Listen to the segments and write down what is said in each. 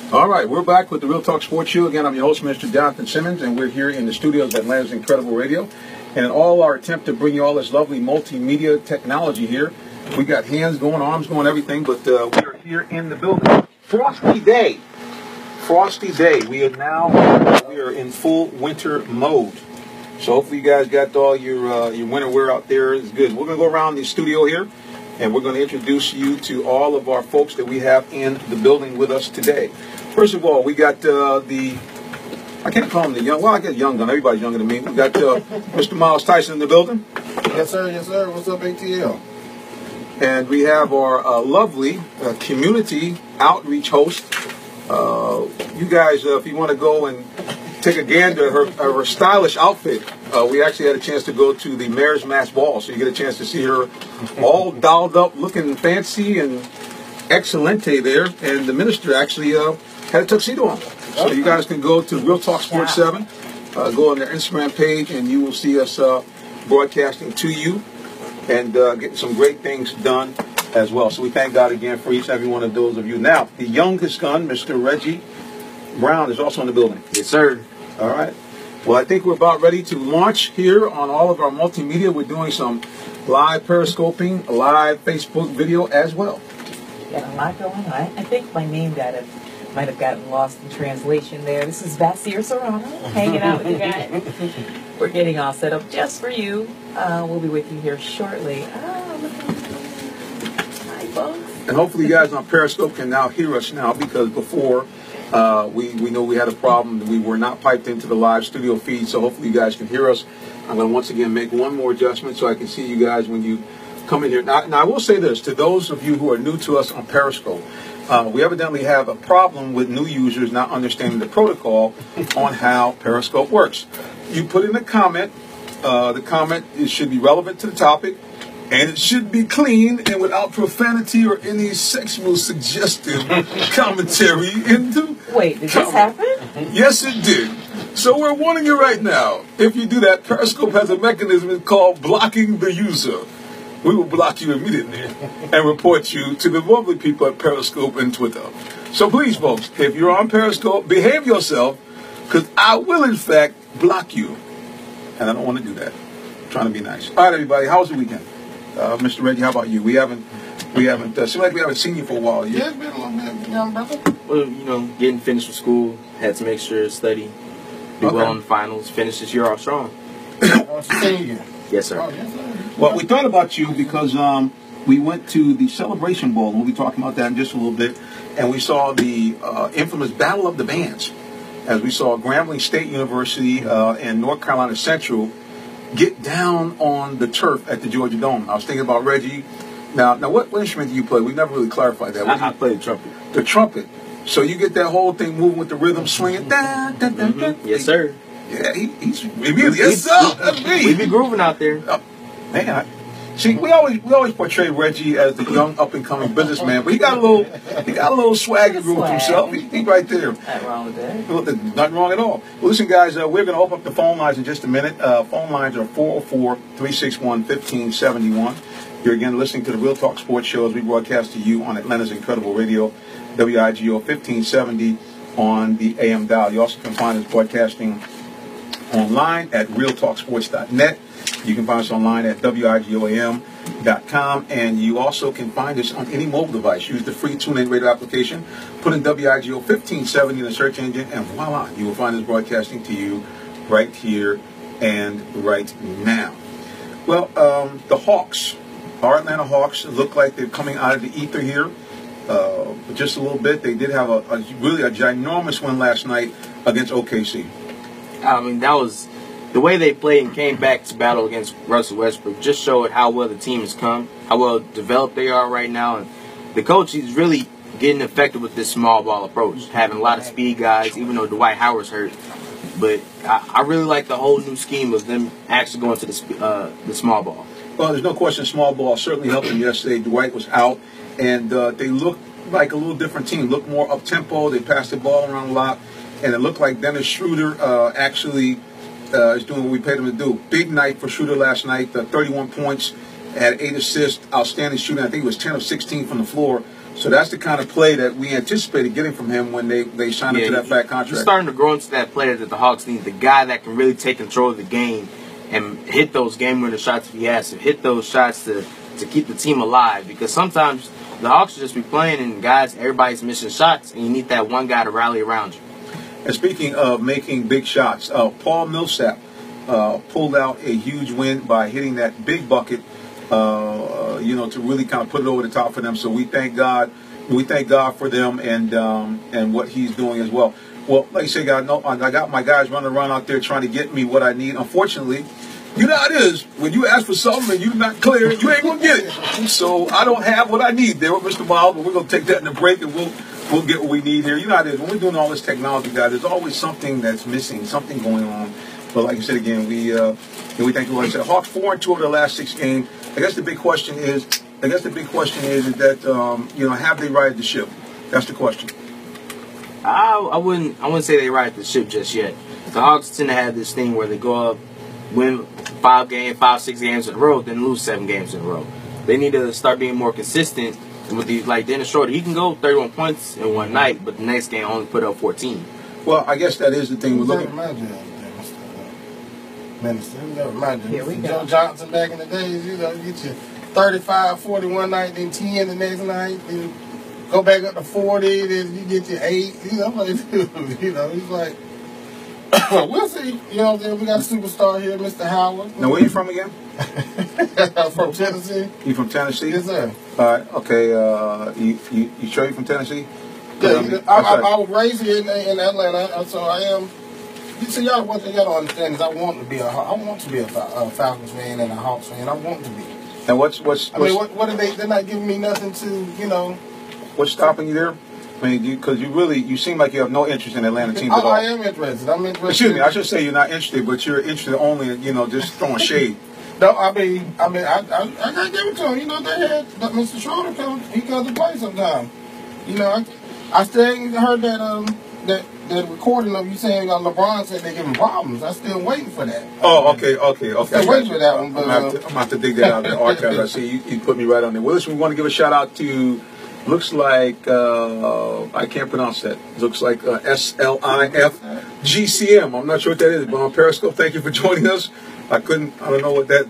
All right, we're back with the Real Talk Sports Show. Again, I'm your host, Mr. Jonathan Simmons, and we're here in the studios at Atlanta's Incredible Radio. And in all our attempt to bring you all this lovely multimedia technology here, we got hands going, arms going, everything, but we are here in the building. Frosty day. Frosty day. We are in full winter mode. So hopefully you guys got all your winter wear out there. It's good. We're going to go around the studio here, and we're going to introduce you to all of our folks that we have in the building with us today. First of all, we got I can't call him the young, well, I guess young gun. Everybody's younger than me. We got Mr. Miles Tyson in the building. Yes, sir. Yes, sir. What's up, ATL? And we have our lovely community outreach host. You guys, if you want to go and take a gander at her stylish outfit, we actually had a chance to go to the Mayor's Mass Ball, so you get a chance to see her all dolled up, looking fancy and excelente there. And the minister actually had a tuxedo on. So you guys can go to Real Talk Sports 7, go on their Instagram page, and you will see us broadcasting to you and getting some great things done as well. So we thank God again for each and every one of those of you. Now, the youngest gun, Mr. Reggie Brown, is also in the building. Yes, sir. All right. Well, I think we're about ready to launch here on all of our multimedia. We're doing some live periscoping, live Facebook video as well. Got a lot going on. I think my name might have gotten lost in translation there. This is Vasir Serrano hanging out with you guys. We're getting all set up just for you. We'll be with you here shortly. Hi, folks. And hopefully you guys on Periscope can now hear us now, because before we know we had a problem. We were not piped into the live studio feed, so hopefully you guys can hear us. I'm going to once again make one more adjustment so I can see you guys when you come in here. Now I will say this to those of you who are new to us on Periscope. We evidently have a problem with new users not understanding the protocol on how Periscope works. You put in a comment. The comment should be relevant to the topic, and it should be clean and without profanity or any sexual suggestive commentary into. Wait, did this happen? Yes, it did. So we're warning you right now. If you do that, Periscope has a mechanism called blocking the user. We will block you immediately and report you to the lovely people at Periscope and Twitter. So please, folks, if you're on Periscope, behave yourself, because I will, in fact, block you. And I don't want to do that. I'm trying to be nice. All right, everybody, how was the weekend? Mr. Reggie, how about you? We haven't seems like we haven't seen you for a while. Yeah, it's been a long time, young brother. Well, getting finished with school, had some extra study, do well in the finals, finish this year off strong. Senior. Yes, sir. Oh, yes, sir. Well, we thought about you because we went to the Celebration Bowl, and we'll be talking about that in just a little bit, and we saw the infamous Battle of the Bands, as we saw Grambling State University and North Carolina Central get down on the turf at the Georgia Dome. I was thinking about Reggie. Now, what instrument do you play? We never really clarified that. I play the trumpet. The trumpet. So you get that whole thing moving with the rhythm, swinging. Yes, sir. Yeah, he's immediately. Yes, sir. That's me. We be grooving out there. Man, see, we always portray Reggie as the young up and coming businessman, but he got a little swagger group himself. He right there. Nothing wrong with that. Well, there's nothing wrong at all. Well, listen, guys, we're going to open up the phone lines in just a minute. Phone lines are 404-361-1571. You're again listening to the Real Talk Sports Show as we broadcast to you on Atlanta's Incredible Radio, WIGO 1570 on the AM dial. You also can find us broadcasting online at realtalksports.net. You can find us online at WIGOAM.com, and you also can find us on any mobile device. Use the free TuneIn Radio application, put in WIGO 1570 in the search engine, and voila, you will find us broadcasting to you right here and right now. Well, the Hawks, our Atlanta Hawks, look like they're coming out of the ether here just a little bit. They did have a really ginormous win last night against OKC. I mean, that was the way they played and came back to battle against Russell Westbrook. Just showed how well the team has come, how well developed they are right now, and the coach is really getting effective with this small ball approach, having a lot of speed guys, even though Dwight Howard's hurt. But I really like the whole new scheme of them actually going to the small ball. Well, there's no question small ball certainly helped them yesterday. Dwight was out, and they looked like a little different team. Looked more up-tempo. They passed the ball around a lot, and it looked like Dennis Schroeder actually is doing what we paid him to do. Big night for Schroeder last night, 31 points, had 8 assists, outstanding shooting. I think it was 10 of 16 from the floor. So that's the kind of play that we anticipated getting from him when they signed him to that fat He's contract. starting to grow into that player that the Hawks need, the guy that can really take control of the game and hit those game-winner shots if he has to, hit those shots to keep the team alive. Because sometimes the Hawks will just be playing and everybody's missing shots, and you need that one guy to rally around you. And speaking of making big shots, Paul Millsap pulled out a huge win by hitting that big bucket, to really kind of put it over the top for them. So we thank God. We thank God for them and what he's doing as well. Well, like you say, God, no, I got my guys running around out there trying to get me what I need. Unfortunately, you know how it is. When you ask for something and you're not clear, you ain't going to get it. So I don't have what I need there with Mr. Miles, but we're going to take that in the break and we'll get what we need here. You know how it is. When we're doing all this technology, guys, there's always something that's missing, something going on. But like you said again, we thank you. Like I said, Hawks 4-2 over the last 6 games. I guess the big question is that have they righted the ship? That's the question. I wouldn't say they ride the ship just yet. The Hawks tend to have this thing where they go up, win 5-6 games in a row, then lose 7 games in a row. They need to start being more consistent with Dennis Schroeder. He can go 31 points in one night, but the next game only put up 14. Well, I guess that is the thing we're looking. Minister, remind you. Here we go. Joe Johnson back in the days, you get you 35, 40 one night, then 10 the next night, then go back up to 40, then you get your 8. He's like, we'll see. We got a superstar here, Mr. Howard. Now, where you from again? From Tennessee. You from Tennessee? Yes, sir. All right. Okay. You sure you from Tennessee? Yeah, I was raised here in Atlanta, so I am. You see, what y'all don't understand is I want to be a Falcons fan and a Hawks fan. I want to be. And what are they? They're not giving me nothing to. What's stopping you there? I mean, because you seem like you have no interest in Atlanta teams at all. I am interested. I'm interested. Excuse me, I should say you're not interested, but you're interested only in, just throwing shade. No, I gotta give it to them. They had Mr. Schroeder he comes to play sometime. I still ain't heard that recording of you saying LeBron said they give him problems. I'm still waiting for that. Oh, okay. Still waiting for that one. But, I'm going to have to dig that out of the archives. I see you put me right on there. Well, listen, we want to give a shout out to, looks like, I can't pronounce that. Looks like SLIFGCM. I'm not sure what that is, but on Periscope, thank you for joining us. I don't know what that,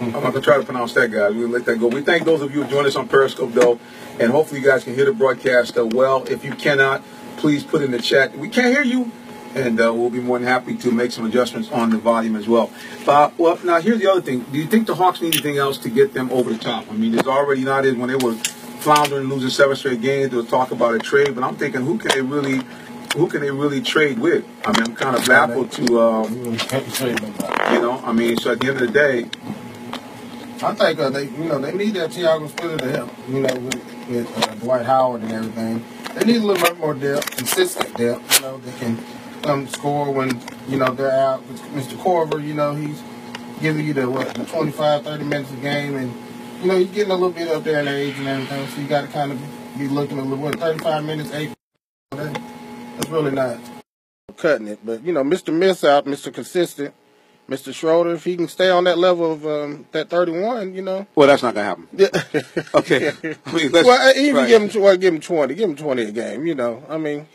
I'm not going to try to pronounce that, guys. We'll let that go. We thank those of you who joined us on Periscope, though, and hopefully you guys can hear the broadcast well. If you cannot, please put in the chat. We can't hear you, and we'll be more than happy to make some adjustments on the volume as well. Well, now here's the other thing. Do you think the Hawks need anything else to get them over the top? I mean, there's already when they were floundering, losing 7 straight games, there was talk about a trade, but I'm thinking, who can they really trade with? I mean, I'm kind of baffled to, so at the end of the day, I think they need that Thiago Splitter to help, with Dwight Howard and everything. They need a little bit more depth, consistent depth. They can come score when they're out. Mr. Korver, he's giving you the 25, 30 minutes a game, and you're getting a little bit up there in age and everything. So you got to kind of be looking a little 35 minutes, 8. That's really not cutting it. But Mr. Miss out, Mr. Consistent. Mr. Schroeder, if he can stay on that level of that 31, Well, that's not going to happen. Yeah. Okay. Give him 20. Give him 20 a game, he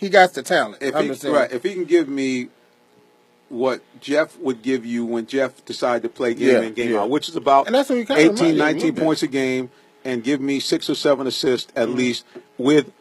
got the talent. If he can give me what Jeff would give you when Jeff decided to play game in, game out, which is about and that's what 18, 19 points a game, and give me 6 or 7 assists at least with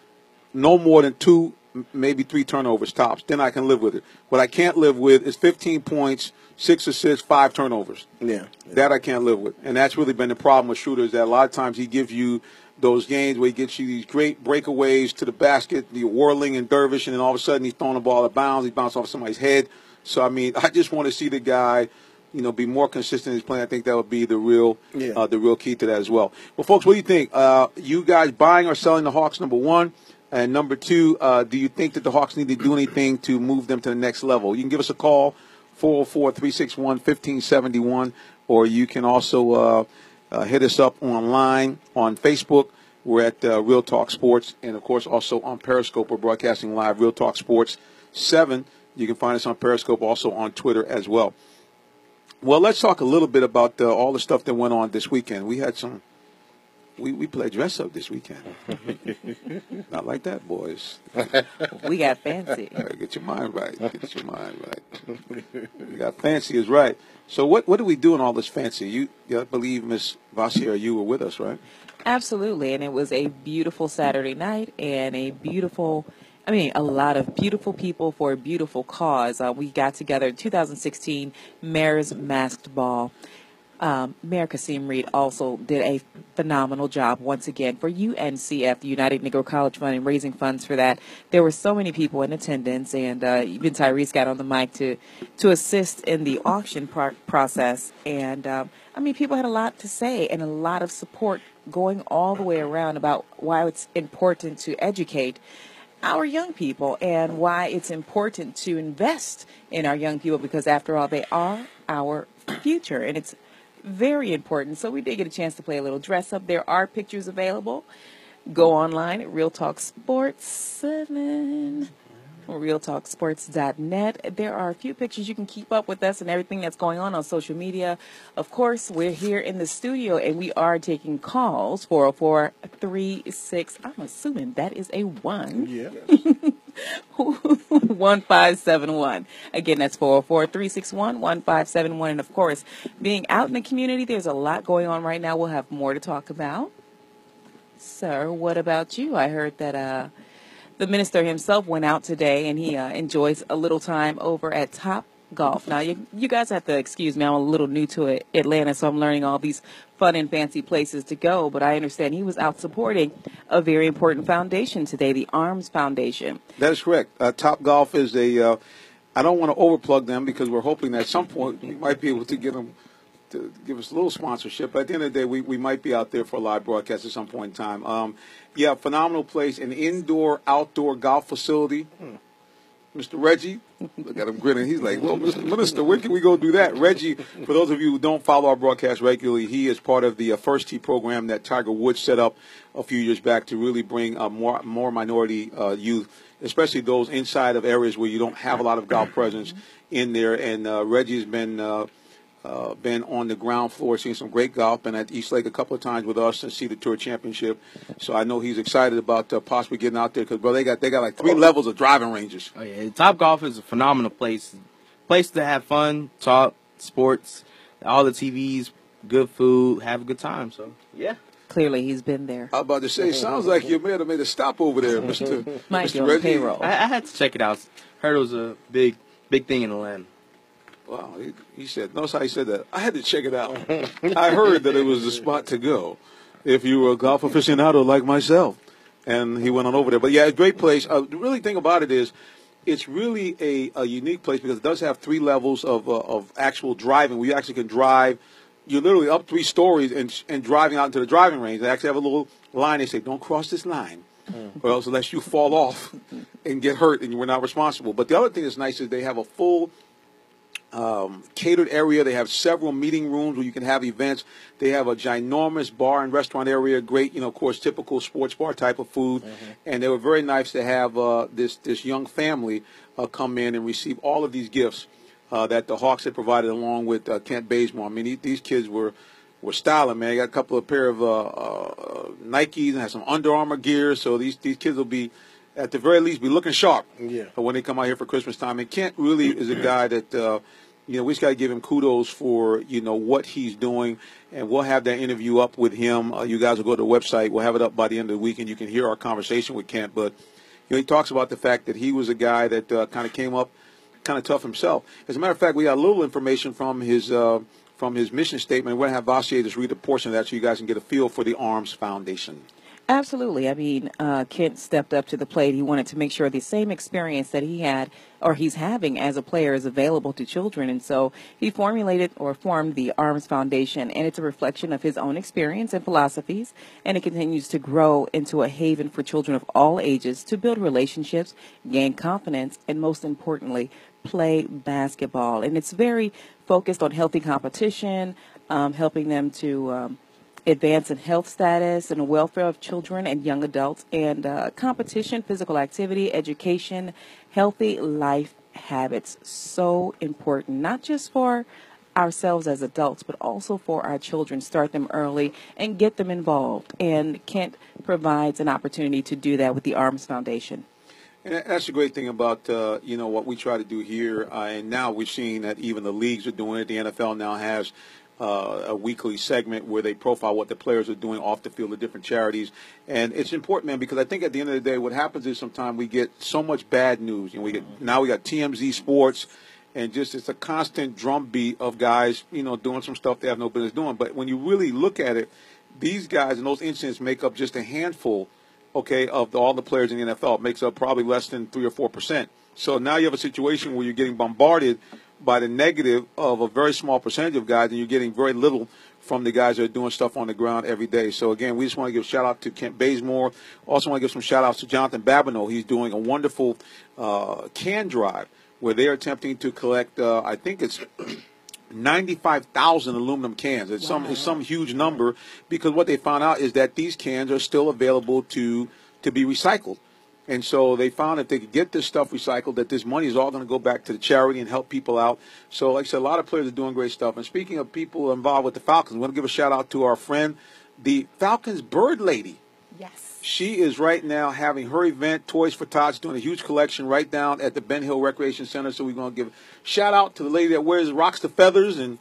no more than 2, maybe 3 turnovers tops, then I can live with it. What I can't live with is 15 points, 6 assists, 5 turnovers. Yeah. That I can't live with. And that's really been the problem with Schroeder, is that a lot of times he gives you those games where he gets you these great breakaways to the basket, the whirling and dervish, and then all of a sudden he's throwing the ball out of bounds, he bounced off somebody's head. So, I just want to see the guy, be more consistent in his playing. I think that would be the real key to that as well. Well, folks, what do you think? You guys buying or selling the Hawks, number 1? And number 2, do you think that the Hawks need to do anything to move them to the next level? You can give us a call, 404-361-1571, or you can also hit us up online on Facebook. We're at Real Talk Sports, and, of course, also on Periscope. We're broadcasting live, Real Talk Sports 7. You can find us on Periscope, also on Twitter as well. Well, let's talk a little bit about all the stuff that went on this weekend. We had some We play dress up this weekend. Not like that, boys. We got fancy. Get your mind right. Get your mind right. You got fancy is right. So what do we do in all this fancy? I believe, Miss Vassier, you were with us, right? Absolutely, and it was a beautiful Saturday night and a lot of beautiful people for a beautiful cause. We got together in 2016, Mayor's Masked Ball. Mayor Kasim Reed also did a phenomenal job once again for UNCF, the United Negro College Fund, and raising funds for that. There were so many people in attendance, and even Tyrese got on the mic to assist in the auction process. And people had a lot to say and a lot of support going all the way around about why it's important to educate our young people and why it's important to invest in our young people, because after all, they are our future, and it's very important. So we did get a chance to play a little dress up. There are pictures available. Go online at Real Talk Sports 7, realtalksports.net. There are a few pictures. You can keep up with us and everything that's going on social media. Of course, we're here in the studio, and we are taking calls. 404-36. I'm assuming that is a 1. Yeah. 1571. Again, that's 404-361-1571. And of course, being out in the community, there's a lot going on right now. We'll have more to talk about. Sir, what about you? I heard that the minister himself went out today, and he enjoys a little time over at Top Golf. Now, you guys have to excuse me. I'm a little new to Atlanta, so I'm learning all these fun and fancy places to go. But I understand he was out supporting a very important foundation today, the ARMS Foundation. That is correct. Top Golf is I don't want to overplug them, because we're hoping that at some point we might be able to get them to give us a little sponsorship. But at the end of the day, we might be out there for a live broadcast at some point in time. Phenomenal place, an indoor-outdoor golf facility. Mr. Reggie, look at him grinning. He's like, well, Mr. Minister, when can we go do that? Reggie, for those of you who don't follow our broadcast regularly, he is part of the First Tee program that Tiger Woods set up a few years back to really bring more minority youth, especially those inside of areas where you don't have a lot of golf presence in there. And Reggie's been on the ground floor, seeing some great golf, been at East Lake a couple of times with us and see the Tour Championship. So I know he's excited about possibly getting out there, because, bro, they got like 3 levels of driving ranges. Oh yeah, Top Golf is a phenomenal place to have fun, talk, sports, all the TVs, good food, have a good time. So yeah. Clearly, he's been there. I was about to say, it sounds like you may have made a stop over there, Mr. Might be on Reggie. payroll. I had to check it out. Heard it was a big thing in Atlanta. Wow, he said, notice how he said that. I had to check it out. I heard that it was the spot to go if you were a golf aficionado like myself. And he went on over there. But yeah, a great place. The really thing about it is, it's really a unique place, because it does have 3 levels of actual driving, where you actually can drive. You're literally up 3 stories and driving out into the driving range. They actually have a little line. They say, don't cross this line, or else unless you fall off and get hurt and we're not responsible. But the other thing that's nice is they have a full catered area. They have several meeting rooms where you can have events. They have a ginormous bar and restaurant area, great, of course, typical sports bar type of food. And they were very nice to have this young family come in and receive all of these gifts that the Hawks had provided, along with Kent Bazemore. I mean, these kids were styling, man. They got a couple of pair of Nikes and had some Under Armour gear. So these kids will be, at the very least, be looking sharp when they come out here for Christmas time. And Kent really is a guy that we just got to give him kudos for, what he's doing. And we'll have that interview up with him. You guys will go to the website. We'll have it up by the end of the week, and you can hear our conversation with Kent. But, he talks about the fact that he was a guy that kind of came up kind of tough himself. As a matter of fact, we got a little information from his mission statement. We're going to have Vassier just read a portion of that so you guys can get a feel for the ARMS Foundation. Absolutely. I mean, Kent stepped up to the plate. He wanted to make sure the same experience that he had, or he's having as a player, is available to children. And so he formed the ARMS Foundation, and it's a reflection of his own experience and philosophies. And it continues to grow into a haven for children of all ages to build relationships, gain confidence, and most importantly, play basketball. And it's very focused on healthy competition, helping them to advance in health status and the welfare of children and young adults, and competition, physical activity, education, healthy life habits. So important, not just for ourselves as adults, but also for our children. Start them early and get them involved. And Kent provides an opportunity to do that with the Arms Foundation. And that's the great thing about, what we try to do here. And now we're seeing that even the leagues are doing it. The NFL now has a weekly segment where they profile what the players are doing off the field of different charities. And it's important, man, because I think at the end of the day, what happens is sometimes we get so much bad news. We got TMZ Sports, and just it's a constant drumbeat of guys, doing some stuff they have no business doing. But when you really look at it, these guys and those incidents make up just a handful, of all the players in the NFL. It makes up probably less than 3 or 4%. So now you have a situation where you're getting bombarded by the negative of a very small percentage of guys, and you're getting very little from the guys that are doing stuff on the ground every day. So, again, we just want to give a shout-out to Kent Bazemore. Also want to give some shout-outs to Jonathan Babineau. He's doing a wonderful can drive where they're attempting to collect, I think it's 95,000 aluminum cans. It's some huge number, because what they found out is that these cans are still available to be recycled. And so they found if they could get this stuff recycled, that this money is all going to go back to the charity and help people out. So, like I said, a lot of players are doing great stuff. And speaking of people involved with the Falcons, I want to give a shout-out to our friend, the Falcons Bird Lady. Yes. She is right now having her event, Toys for Tots, doing a huge collection right down at the Ben Hill Recreation Center. So we're going to give a shout-out to the lady that rocks the feathers. And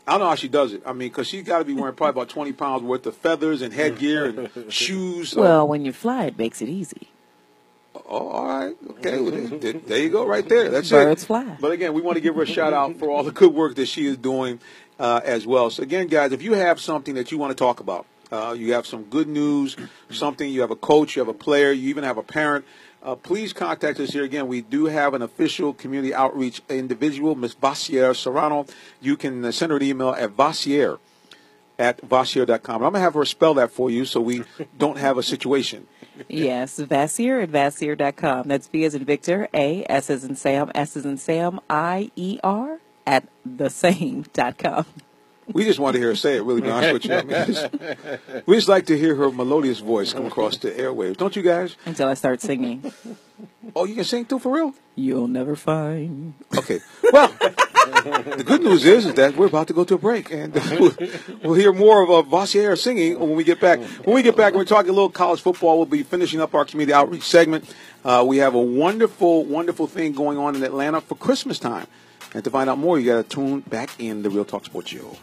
I don't know how she does it. I mean, because she's got to be wearing probably about 20 pounds worth of feathers and headgear and shoes. Well, when you fly, it makes it easy. Oh, all right. Okay. Well, there you go right there. That's Birds it. fly. But, again, we want to give her a shout-out for all the good work that she is doing as well. So, again, guys, if you have something that you want to talk about, you have some good news, something, you have a coach, you have a player, you even have a parent, please contact us here. Again, we do have an official community outreach individual, Ms. Vassier Serrano. You can send her an email at vassier@vassier.com. I'm going to have her spell that for you so we don't have a situation. Yes, Vassier@vassier.com. That's V as in Victor, A, S as in Sam, S as in Sam, IER @thesame.com. We just want to hear her say it, really, be honest with you. I mean, we just like to hear her melodious voice come across the airwaves. Don't you guys? Until I start singing. Oh, you can sing too, for real? You'll never find. Okay. Well, the good news is that we're about to go to a break, and we'll hear more of Vassier singing when we get back. When we get back, we're talking a little college football. We'll be finishing up our community outreach segment. We have a wonderful, wonderful thing going on in Atlanta for Christmas time. And to find out more, you got to tune back in the Real Talk Sports Show.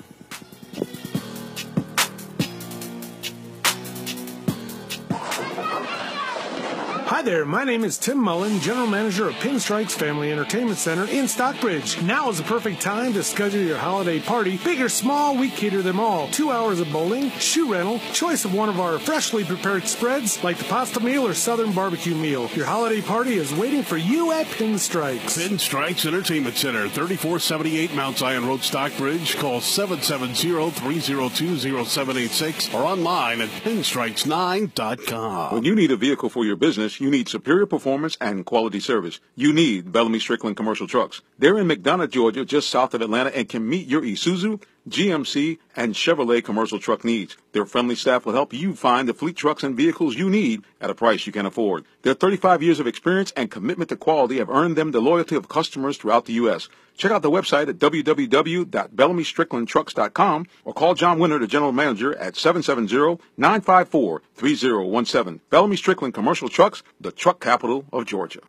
Hi there, my name is Tim Mullen, General Manager of Pinstripes Family Entertainment Center in Stockbridge. Now is the perfect time to schedule your holiday party. Big or small, we cater them all. 2 hours of bowling, shoe rental, choice of one of our freshly prepared spreads, like the pasta meal or southern barbecue meal. Your holiday party is waiting for you at Pinstripes. Pinstripes Entertainment Center, 3478 Mount Zion Road, Stockbridge. Call 770-302-0786 or online at pinstripes9.com. When you need a vehicle for your business, you need superior performance and quality service. You need Bellamy Strickland Commercial Trucks. They're in McDonough, Georgia, just south of Atlanta, and can meet your Isuzu, GMC, and Chevrolet commercial truck needs. Their friendly staff will help you find the fleet trucks and vehicles you need at a price you can afford. Their 35 years of experience and commitment to quality have earned them the loyalty of customers throughout the U.S. Check out the website at www.bellamystricklandtrucks.com or call John Winter, the general manager, at 770-954-3017. Bellamy Strickland Commercial Trucks, the truck capital of Georgia.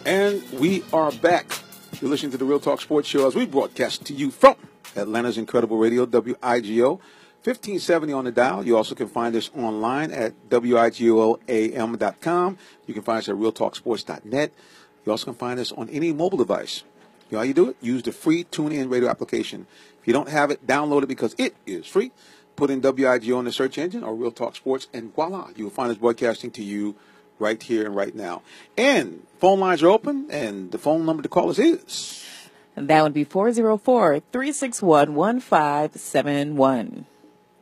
And we are back. You're listening to the Real Talk Sports Show as we broadcast to you from Atlanta's Incredible Radio, WIGO, 1570 on the dial. You also can find us online at WIGOAM.com. You can find us at RealTalkSports.net. You also can find us on any mobile device. You know how you do it? Use the free TuneIn radio application. If you don't have it, download it because it is free. Put in WIGO in the search engine or Real Talk Sports, and voila, you will find us broadcasting to you right here and right now. And phone lines are open, and the phone number to call us is? And that would be 404-361-1571.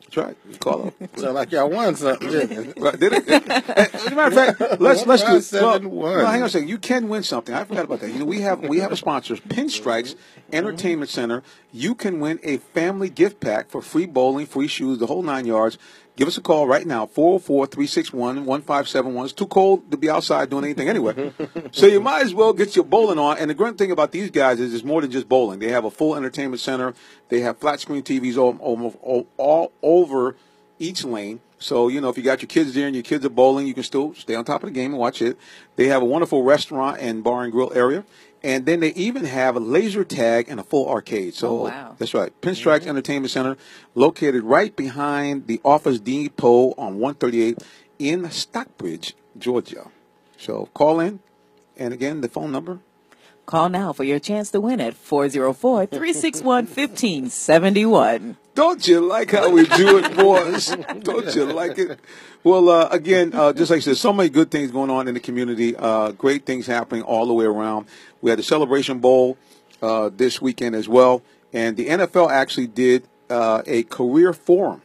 That's right. You call up. So like y'all won something, didn't you? Right, did it? As a matter of fact, let's do it. 7-1. Well, hang on a second. You can win something. I forgot about that. You know, we have a sponsor, Pinstripes Entertainment Center. You can win a family gift pack for free bowling, free shoes, the whole 9 yards. Give us a call right now, 404-361-1571. It's too cold to be outside doing anything anyway. So you might as well get your bowling on. And the great thing about these guys is it's more than just bowling. They have a full entertainment center. They have flat screen TVs all over each lane. So, you know, if you got your kids there and your kids are bowling, you can still stay on top of the game and watch it. They have a wonderful restaurant and bar and grill area. And then they even have a laser tag and a full arcade. So wow. That's right. Pinstripes Entertainment Center, located right behind the Office Depot on 138 in Stockbridge, Georgia. So call in. And again, the phone number. Call now for your chance to win at 404-361-1571. Don't you like how we do it, boys? Don't you like it? Well, again, just like I said, so many good things going on in the community. Great things happening all the way around. We had the Celebration Bowl this weekend as well. And the NFL actually did a career forum.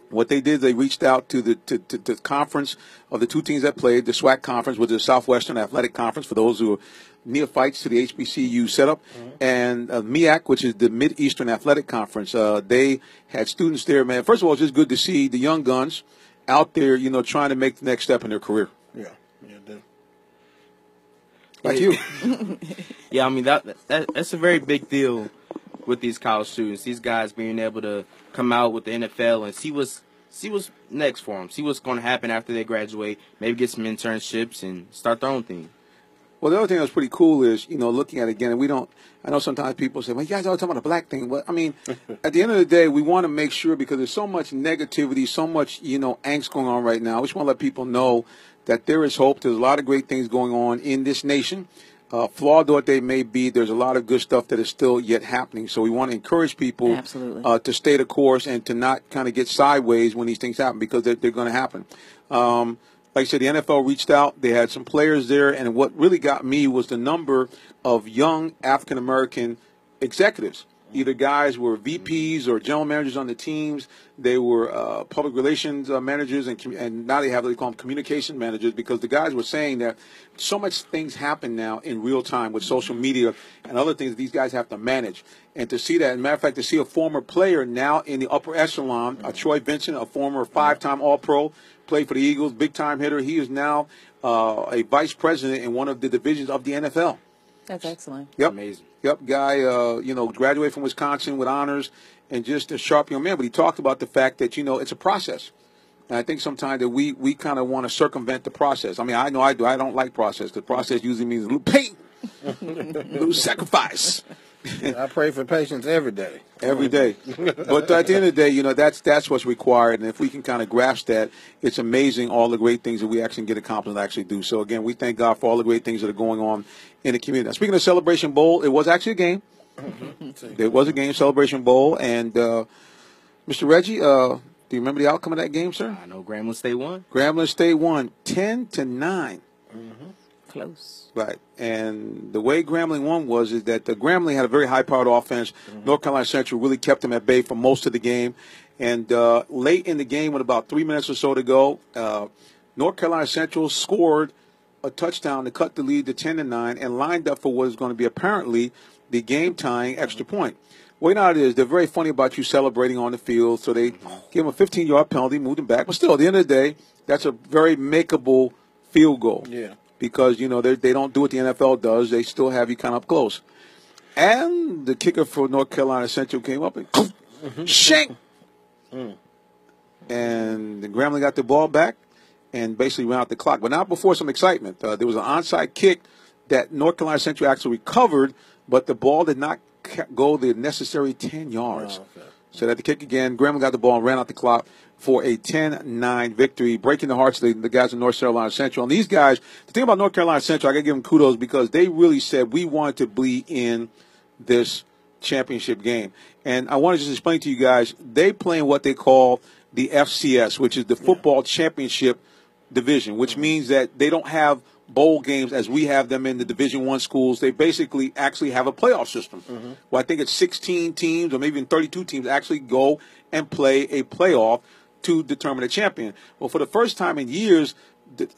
What they did, they reached out to the conference of the two teams that played, the SWAC conference, which is the Southwestern Athletic Conference, for those who are neophytes to the HBCU setup, and MEAC, which is the Mid-Eastern Athletic Conference. They had students there, man. First of all, it's just good to see the young guns out there, you know, trying to make the next step in their career. Yeah. Like you. Yeah, I mean, that's a very big deal with these college students. These guys being able to come out with the NFL and see what's next for them, see what's going to happen after they graduate, maybe get some internships and start their own thing. Well, the other thing that's pretty cool is, you know, looking at it again, and I know sometimes people say, well, you guys are talking about the black thing. But, I mean, at the end of the day, we want to make sure, because there's so much negativity, so much, you know, angst going on right now. We just want to let people know that there is hope. There's a lot of great things going on in this nation. Flawed though they may be, there's a lot of good stuff that is still yet happening. So we want to encourage people to stay the course and to not kind of get sideways when these things happen, because they're going to happen. Like I said, the NFL reached out. They had some players there, and what really got me was the number of young African-American executives. Either guys were VPs or general managers on the teams. They were public relations managers, and now they have what they call them communication managers, because the guys were saying that so much things happen now in real time with social media and other things that these guys have to manage. And to see that, as a matter of fact, to see a former player now in the upper echelon, Troy Vincent, a former 5-time All-Pro, played for the Eagles, big-time hitter. He is now a vice president in one of the divisions of the NFL. That's excellent. Yep. Amazing. Yep, guy, you know, graduated from Wisconsin with honors and just a sharp young man. But he talked about the fact that, you know, it's a process. And I think sometimes that we kind of want to circumvent the process. I mean, I know I do. I don't like process. The process usually means a little pain, a little sacrifice. I pray for patience every day. Every day. But at the end of the day, you know, that's what's required. And if we can kind of grasp that, it's amazing all the great things that we actually get accomplished and actually do. So, again, we thank God for all the great things that are going on in the community. Now, speaking of Celebration Bowl, it was actually a game. There was a game, Celebration Bowl. And, Mr. Reggie, do you remember the outcome of that game, sir? I know Grambling State won. Grambling State won 10-9. Close. Right, and the way Grambling won is that the Grambling had a very high-powered offense. North Carolina Central really kept them at bay for most of the game. And late in the game, with about 3 minutes or so to go, North Carolina Central scored a touchdown to cut the lead to 10-9 and lined up for what is going to be apparently the game-tying extra point. Well, you know how it is. They're very funny about you celebrating on the field, so they give him a 15-yard penalty, moved him back. But still, at the end of the day, that's a very makeable field goal. Yeah. Because, you know, they don't do what the NFL does. They still have you kind of up close. And the kicker for North Carolina Central came up and shank. And the Grambling got the ball back and basically ran out the clock. But not before some excitement. There was an onside kick that North Carolina Central actually recovered, but the ball did not go the necessary 10 yards. Oh, okay. So they had to kick again. Grambling got the ball and ran out the clock for a 10-9 victory, breaking the hearts of the guys in North Carolina Central. And these guys, the thing about North Carolina Central, I got to give them kudos because they really said we wanted to be in this championship game. And I want to just explain to you guys, they play in what they call the FCS, which is the Football Championship Division, which means that they don't have bowl games as we have them in the Division I schools. They basically actually have a playoff system. Well, I think it's 16 teams or maybe even 32 teams actually go and play a playoff to determine a champion. Well, for the first time in years,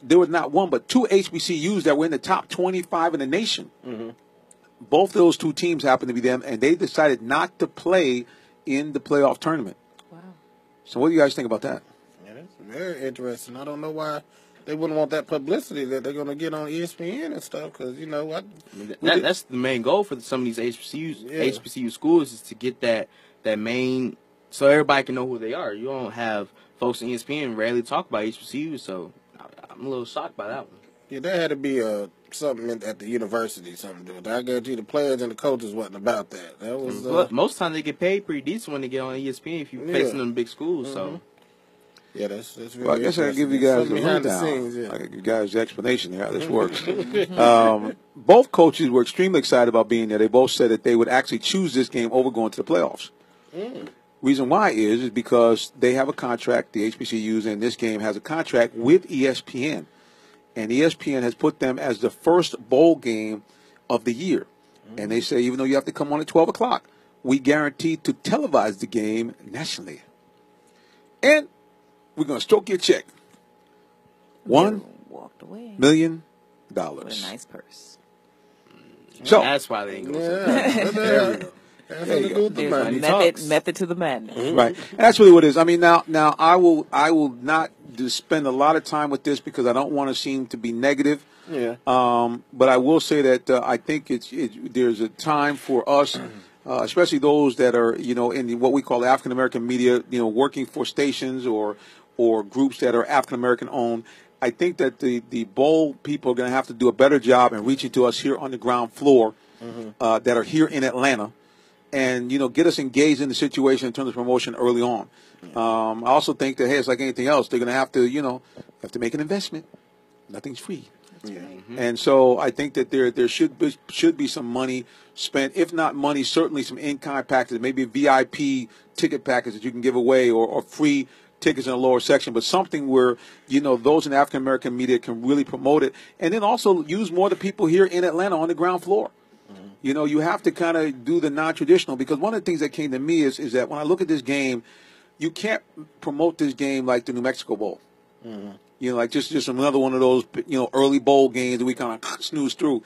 there was not one but two HBCUs that were in the top 25 in the nation. Both those two teams happened to be them, and they decided not to play in the playoff tournament. Wow. So what do you guys think about that? Yeah, that's very interesting. I don't know why they wouldn't want that publicity that they're going to get on ESPN and stuff, because, you know, that's the main goal for some of these HBCU schools is to get that main, so everybody can know who they are. You don't have folks in ESPN rarely talk about HBCUs, so I'm a little shocked by that one. Yeah, there had to be something at the university, something to do with that. I guarantee the players and the coaches wasn't about that. That was But most times they get paid pretty decent when they get on ESPN if you're facing them big schools. So yeah, that's really well, I guess I can give you guys the behind the rundown. scenes. Yeah. I can give you guys the explanation here how this works. Both coaches were extremely excited about being there. They both said that they would actually choose this game over going to the playoffs. Reason why is because they have a contract, the HBCUs, and this game has a contract with ESPN. And ESPN has put them as the first bowl game of the year. And they say, even though you have to come on at 12 o'clock, we guarantee to televise the game nationally. And we're going to stroke your check. Walked away $1 million. with a nice purse. So that's why they ain't going Yeah. That's what to do with the money. Method to the madness. right. And that's really what it is. I mean, now I will not spend a lot of time with this because I don't want to seem to be negative. Yeah. But I will say that I think there's a time for us, especially those that are, you know, in what we call African American media, you know, working for stations or groups that are African American owned. I think that the bowl people are going to have to do a better job in reaching to us here on the ground floor that are here in Atlanta. And, you know, get us engaged in the situation in terms of promotion early on. I also think that, hey, it's like anything else. They're going to have to make an investment. Nothing's free. Yeah. And so I think that there should be some money spent. If not money, certainly some in-kind packages, maybe a VIP ticket package that you can give away or free tickets in the lower section, but something where, you know, those in African-American media can really promote it. And then also use more of the people here in Atlanta on the ground floor. You know, you have to kind of do the non-traditional, because one of the things that came to me is that when I look at this game, you can't promote this game like the New Mexico Bowl. You know, like just another one of those, you know, early bowl games that we kind of snooze through.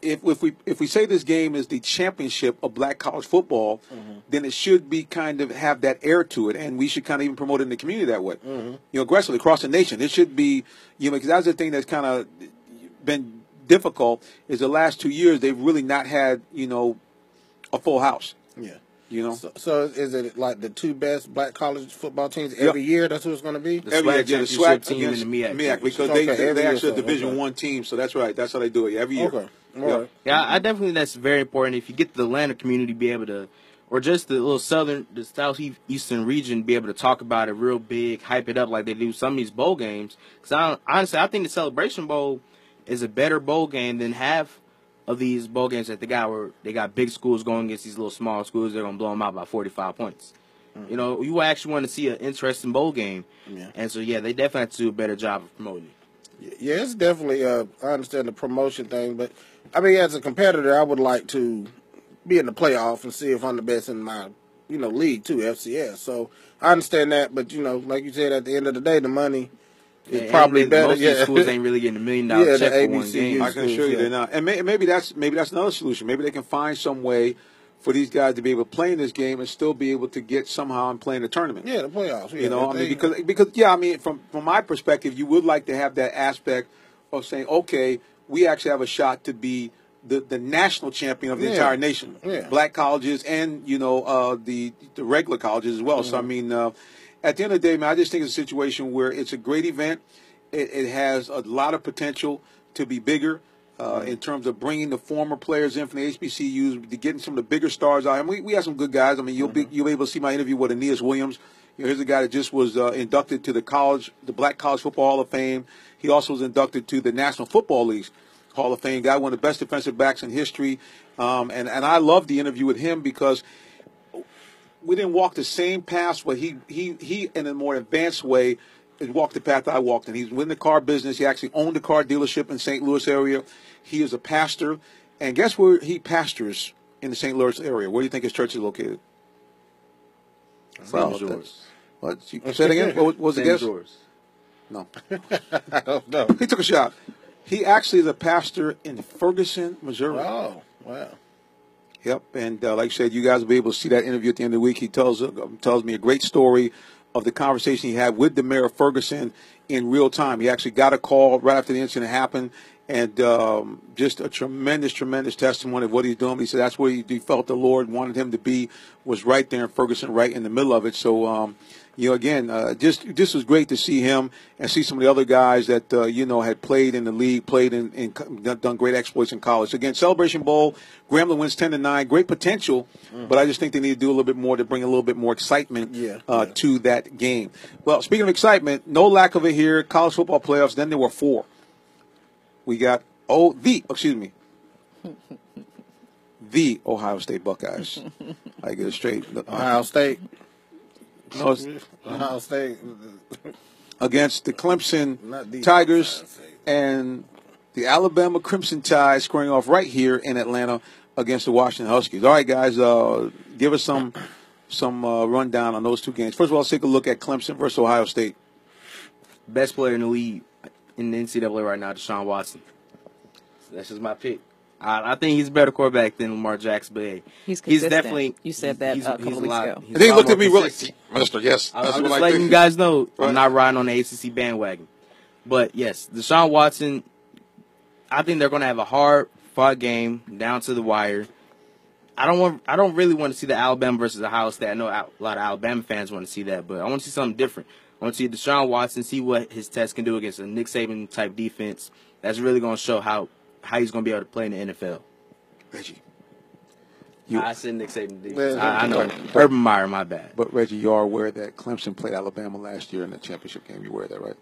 If we say this game is the championship of black college football, then it should be kind of have that air to it, and we should kind of even promote it in the community that way. You know, aggressively across the nation. It should be, you know, because that's the thing that's kind of been difficult is the last 2 years they've really not had, you know, a full house. Yeah. You know? So is it like the two best black college football teams every year? That's what it's going to be? The SWAC championship team and the MEAC. Because they actually a Division I team, so that's right. That's how they do it every year. Okay. All right. Yeah, I definitely think that's very important. If you get the Atlanta community be able to, or just the little the southeastern region be able to talk about it real big, hype it up like they do some of these bowl games. Because honestly, I think the Celebration Bowl is a better bowl game than half of these bowl games that they got, where they got big schools going against these little small schools. They're going to blow them out by 45 points. You know, you actually want to see an interesting bowl game. And so, yeah, they definitely have to do a better job of promoting it. Yeah, it's definitely, I understand the promotion thing, but, I mean, as a competitor, I would like to be in the playoff and see if I'm the best in my, you know, league, too, FCS. So, I understand that, but, you know, like you said, at the end of the day, the money is probably better. Most of these schools ain't really getting $1 million check for one game. I can assure you they're not. And maybe that's another solution. Maybe they can find some way for these guys to be able to play in this game and still be able to get somehow and play in the tournament. Yeah, the playoffs. You know, I mean, because I mean, from my perspective, you would like to have that aspect of saying, okay, we actually have a shot to be the national champion of the entire nation. Yeah. Black colleges and, you know, the regular colleges as well. So, I mean, at the end of the day, man, I just think it's a situation where it's a great event. It has a lot of potential to be bigger in terms of bringing the former players in from the HBCUs, getting some of the bigger stars out. I mean, we have some good guys. I mean, you'll be able to see my interview with Aeneas Williams. You know, here's a guy that just was inducted to the Black College Football Hall of Fame. He also was inducted to the National Football League's Hall of Fame. Guy, one of the best defensive backs in history. And I love the interview with him because we didn't walk the same path, but he in a more advanced way walked the path I walked in. He's in the car business. He actually owned a car dealership in St. Louis area. He is a pastor. And guess where he pastors in the St. Louis area? Where do you think his church is located? St. George. What? You say it again? What was the guess? George. No. I don't know. He took a shot. He actually is a pastor in Ferguson, Missouri. Oh, wow. Yep, and like I said, you guys will be able to see that interview at the end of the week. He tells me a great story of the conversation he had with Demar Ferguson in real time. He actually got a call right after the incident happened, and just a tremendous testimony of what he's doing. He said that's where he felt the Lord wanted him to be, was right there in Ferguson, right in the middle of it. So, again, this was great to see him and see some of the other guys that, had played in the league, played in done great exploits in college. Again, Celebration Bowl, Grambling wins 10-9, great potential, but I just think they need to do a little bit more to bring a little bit more excitement to that game. Well, speaking of excitement, no lack of it here, college football playoffs, then there were 4. We got the Ohio State Buckeyes. I get it straight. Ohio State. No, Ohio State against the Clemson Tigers and the Alabama Crimson Tide squaring off right here in Atlanta against the Washington Huskies. All right, guys, give us some rundown on those two games. First of all, let's take a look at Clemson versus Ohio State. Best player in the league in the NCAA right now, Deshaun Watson. That's just my pick. I think he's a better quarterback than Lamar Jackson, but hey, he's definitely. You said that a couple weeks ago. And then he looked at me really, Mister. Yes, I'm just letting you guys know I'm not riding on the ACC bandwagon. But yes, Deshaun Watson. I think they're going to have a hard-fought game down to the wire. I don't really want to see the Alabama versus Ohio State. I know a lot of Alabama fans want to see that, but I want to see something different. I want to see Deshaun Watson, see what his test can do against a Nick Saban type defense. That's really going to show how he's going to be able to play in the NFL. Reggie. I said Nick Saban defense. I know. Urban Meyer, my bad. But Reggie, you are aware that Clemson played Alabama last year in the championship game. You're aware of that, right?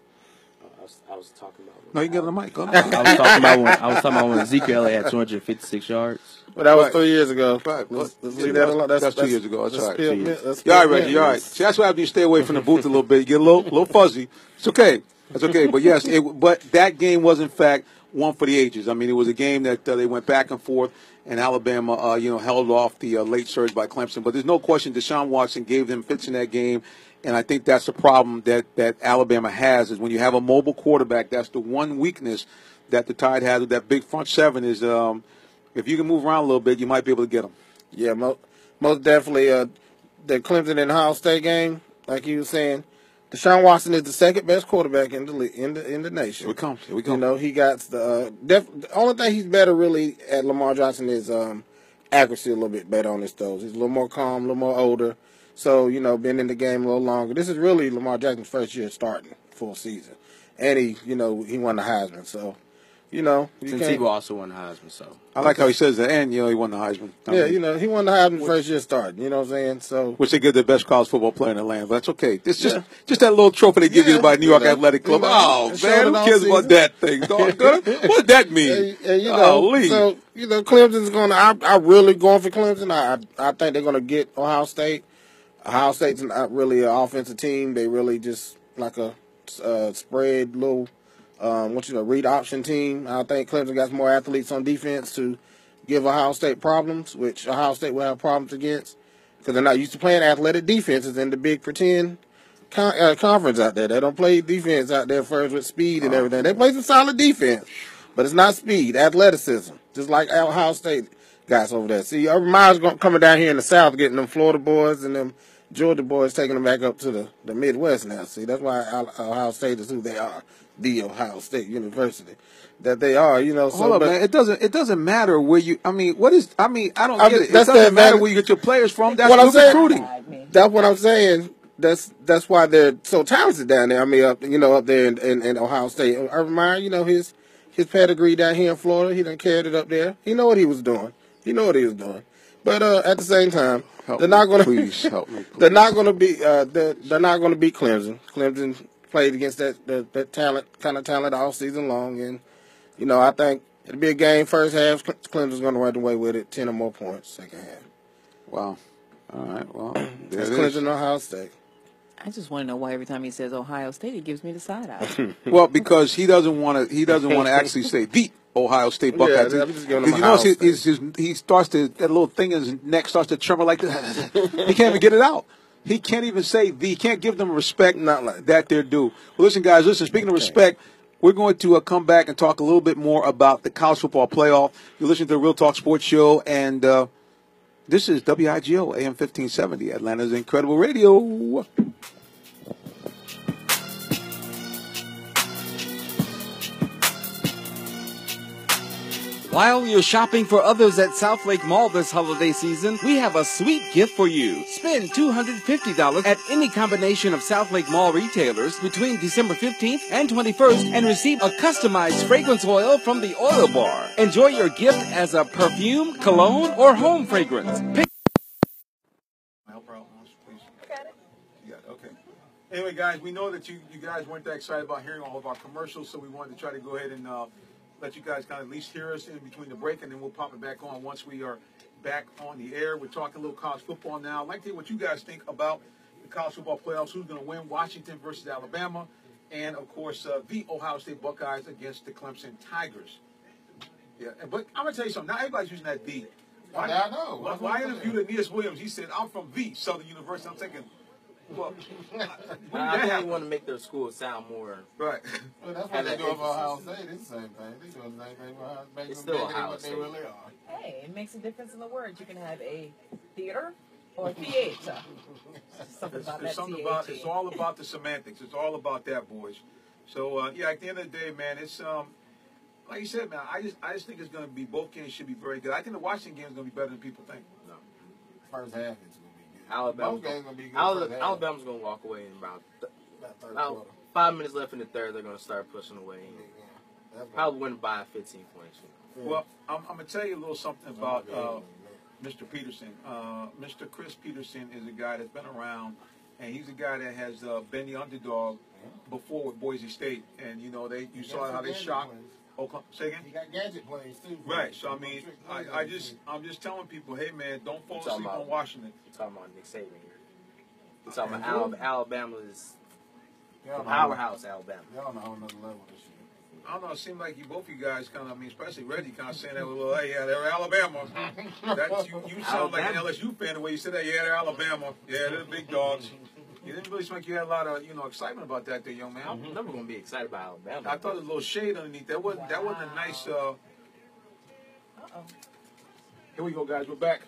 I was talking about. No, you get on the mic. Go I was talking about when Ezekiel had 256 yards. But that was 3 years ago. Right. Let's leave that alone. That's 2 years ago. That's all right. You're all right, Reggie. You're all right. See, that's why you stay away from the booth a little bit. You get a little fuzzy. It's okay. That's okay. But yes, but that game was in fact one for the ages. I mean, it was a game that they went back and forth, and Alabama, held off the late surge by Clemson. But there's no question Deshaun Watson gave them fits in that game, and I think that's the problem that Alabama has is when you have a mobile quarterback. That's the one weakness that the Tide has with that big front seven is if you can move around a little bit, you might be able to get them. Yeah, most definitely. The Clemson and Ohio State game, like you were saying, Deshaun Watson is the second best quarterback in the nation. Here we come. He got the only thing he's better really at Lamar Jackson is accuracy a little bit better on his throws. He's a little more calm, a little more older. So been in the game a little longer. This is really Lamar Jackson's first year starting full season, and he won the Heisman. So Tebow also won the Heisman. So I like how he says that, and he won the Heisman. He won the Heisman first year starting. You know what I'm saying? So which they give the best college football player in the land, but that's okay. It's just that little trophy they give you by New York Athletic Club. Oh man, who cares about that thing? What does that mean? And so Clemson's going to. I'm really going for Clemson. I think they're going to get Ohio State. Ohio State's not really an offensive team. They really just like a spread little. Read option team. I think Clemson got more athletes on defense to give Ohio State problems, which Ohio State will have problems against because they're not used to playing athletic defenses in the Big Ten conference out there. They don't play defense out there first with speed and everything. They play some solid defense, but it's not speed, athleticism, just like Ohio State guys over there. See, Urban Meyer's coming down here in the South, getting them Florida boys and them Georgia boys, taking them back up to the Midwest now. See, that's why Ohio State is who they are. The Ohio State University that they are, So, hold up, man. It doesn't matter where you. I don't get it. It doesn't matter where you get your players from. That's what recruiting. That's what I'm saying. That's why they're so talented down there. I mean, up there in Ohio State. Urban Meyer, his pedigree down here in Florida. He done carried it up there. He know what he was doing. But at the same time, they're not going to. Please help me. Please. They're not going to be. They're not going to beat Clemson. Clemson played against that talent all season long, and I think it'll be a game first half. Clemson's going to run away with it, 10 or more points second half. Wow. All right. Well, that's Clemson, Ohio State. I just want to know why every time he says Ohio State, he gives me the side eye. Well, because he doesn't want to. He doesn't want to actually say the Ohio State Buckeyes. Yeah, I'm just giving him he starts to that little thing in his neck starts to tremor like this. He can't even get it out. He can't even say he can't give them respect that they're due. Well, listen, speaking of respect, we're going to come back and talk a little bit more about the college football playoff. You're listening to the Real Talk Sports Show, and this is WIGO AM 1570, Atlanta's Incredible Radio. While you're shopping for others at Southlake Mall this holiday season, we have a sweet gift for you. Spend $250 at any combination of Southlake Mall retailers between December 15th and 21st and receive a customized fragrance oil from the Oil Bar. Enjoy your gift as a perfume, cologne, or home fragrance. Help her out, please. You got it, okay. Anyway, guys, we know that you guys weren't that excited about hearing all of our commercials, so we wanted to try to go ahead and let you guys kind of at least hear us in between the break, and then we'll pop it back on once we are back on the air. We're talking a little college football now. I'd like to hear what you guys think about the college football playoffs, who's going to win, Washington versus Alabama, and, of course, the Ohio State Buckeyes against the Clemson Tigers. Yeah, but I'm going to tell you something. Not everybody's using that V. I know. Why interviewed Aeneas Williams? He said, I'm from V, Southern University. I'm thinking, well, I really want to make their school sound more. Right. Well, that's what they do for Ohio State. It's the same thing. They do the same thing for Ohio State. It's still Ohio State. They really are. Hey, it makes a difference in the words. You can have a theater or a theater. Something about that theater. It's all about the semantics. It's all about that, boys. So, yeah, at the end of the day, man, it's like you said, man, I just think it's going to be, both games should be very good. I think the Washington game is going to be better than people think. No. First half is going to be good. Alabama's going to walk away in about 5 minutes left in the third. They're going to start pushing away. Probably win by 15 points. Well, I'm going to tell you a little something about Mr. Peterson. Mr. Chris Peterson is a guy that's been around, and he's a guy that has been the underdog before with Boise State. And, you know, you saw how they shocked. Say again? He got gadget plays too. Right. So I mean, I'm just telling people, hey man, don't fall asleep on Washington. You're talking about Nick Saban here. You're talking about Alabama is powerhouse. Alabama. Y'all know another level this year. I don't know. It seemed like both you guys kind of, I mean, especially Reggie, kind of saying that with a little, hey, yeah, they're Alabama. You sound like an LSU fan the way you said that. Yeah, they're Alabama. Yeah, they're the big dogs. You didn't really seem like you had a lot of, excitement about that there, young man. I'm never going to be excited about Alabama. I thought there was a little shade underneath. That wasn't a nice. Here we go, guys. We're back.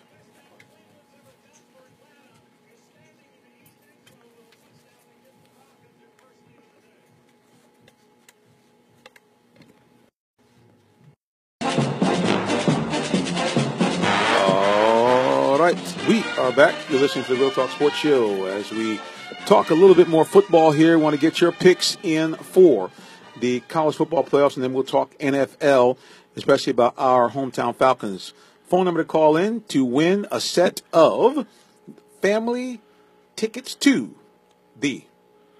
All right, we are back. You're listening to the Real Talk Sports Show as we talk a little bit more football here. Want to get your picks in for the college football playoffs, and then we'll talk NFL, especially about our hometown Falcons. Phone number to call in to win a set of family tickets to the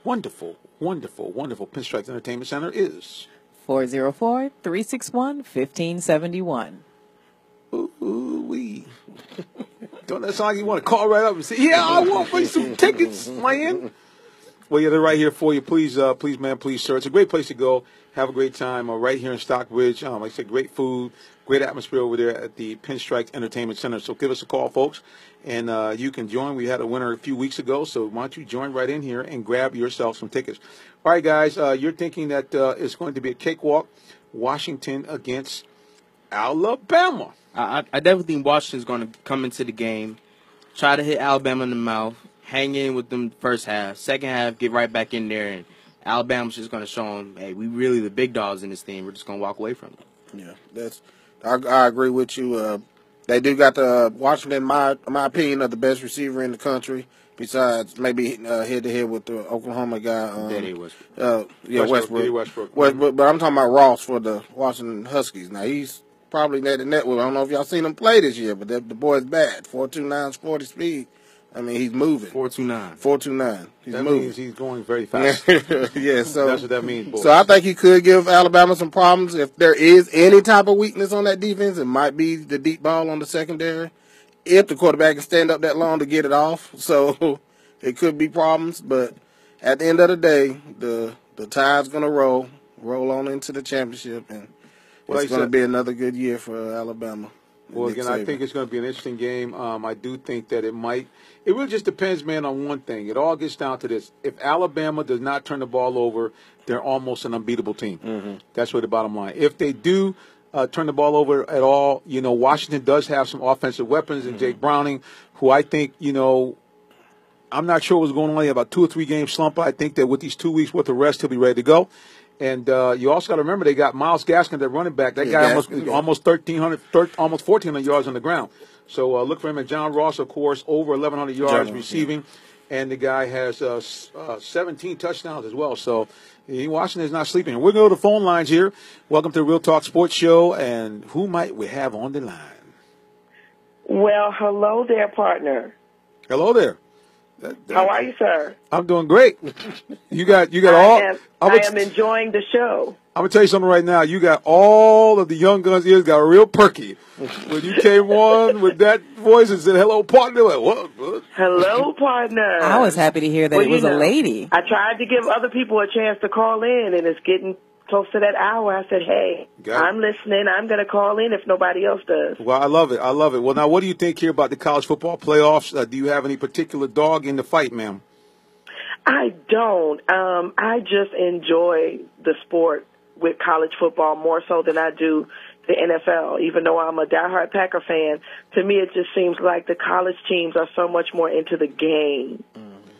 wonderful, wonderful, wonderful Pinstripes Entertainment Center is 404-361-1571. Ooh-wee. Don't that sound like you want to call right up and say, yeah, I want me some tickets, man. Well, yeah, they're right here for you. Please, please, man, please, sir. It's a great place to go. Have a great time right here in Stockbridge. Like I said, great food, great atmosphere over there at the Pinstripes Entertainment Center. So give us a call, folks, and you can join. We had a winner a few weeks ago, so why don't you join right in here and grab yourself some tickets. All right, guys, you're thinking that it's going to be a cakewalk, Washington against Alabama. I definitely think Washington's going to come into the game, try to hit Alabama in the mouth, hang in with them first half. Second half, get right back in there, and Alabama's just going to show them, hey, we really the big dogs in this thing. We're just going to walk away from it. Yeah, I agree with you. They do got the Washington, in my opinion, of the best receiver in the country. Besides maybe head-to-head with the Oklahoma guy. Westbrook. But I'm talking about Ross for the Washington Huskies. Now, he's probably net to net with. I don't know if y'all seen him play this year, but the boy's bad. 4.29 40 speed. I mean, he's moving. 4.29. 4.29. He's that moving. Means he's going very fast. Yeah, so that's what that means, boys. So I think he could give Alabama some problems. If there is any type of weakness on that defense, it might be the deep ball on the secondary. If the quarterback can stand up that long to get it off, so it could be problems. But at the end of the day, the tide's going to roll on into the championship, and it's going to be another good year for Alabama. Well, again, I think it's going to be an interesting game. I do think that it really just depends, man, on one thing. It all gets down to this. If Alabama does not turn the ball over, they're almost an unbeatable team. Mm-hmm. That's really the bottom line. If they do turn the ball over at all, Washington does have some offensive weapons in Jake Browning, who I think, I'm not sure what's going on. He had about 2 or 3 game slump. I think that with these 2 weeks worth of rest, he'll be ready to go. And you also got to remember they got Myles Gaskin, their running back. That guy almost 1,400 yards on the ground. So look for him. And John Ross, of course, over 1,100 yards receiving. And the guy has 17 touchdowns as well. So Washington's not sleeping. We're going to go to the phone lines here. Welcome to the Real Talk Sports Show. And who might we have on the line? Well, hello there, partner. Hello there. How are you, sir? I'm doing great. You got all. I am enjoying the show. I'm gonna tell you something right now. You got all of the young guns' ears got real perky when you came on with that voice and said, "Hello, partner." Like, what? Hello, partner. I was happy to hear that it was a lady. I tried to give other people a chance to call in, and it's getting close to that hour. I said, "Hey, I'm listening. I'm going to call in if nobody else does." Well, I love it. I love it. Well, now, what do you think here about the college football playoffs? Do you have any particular dog in the fight, ma'am? I don't. I just enjoy the sport with college football more so than I do the NFL. Even though I'm a diehard Packer fan, to me it just seems like the college teams are so much more into the game.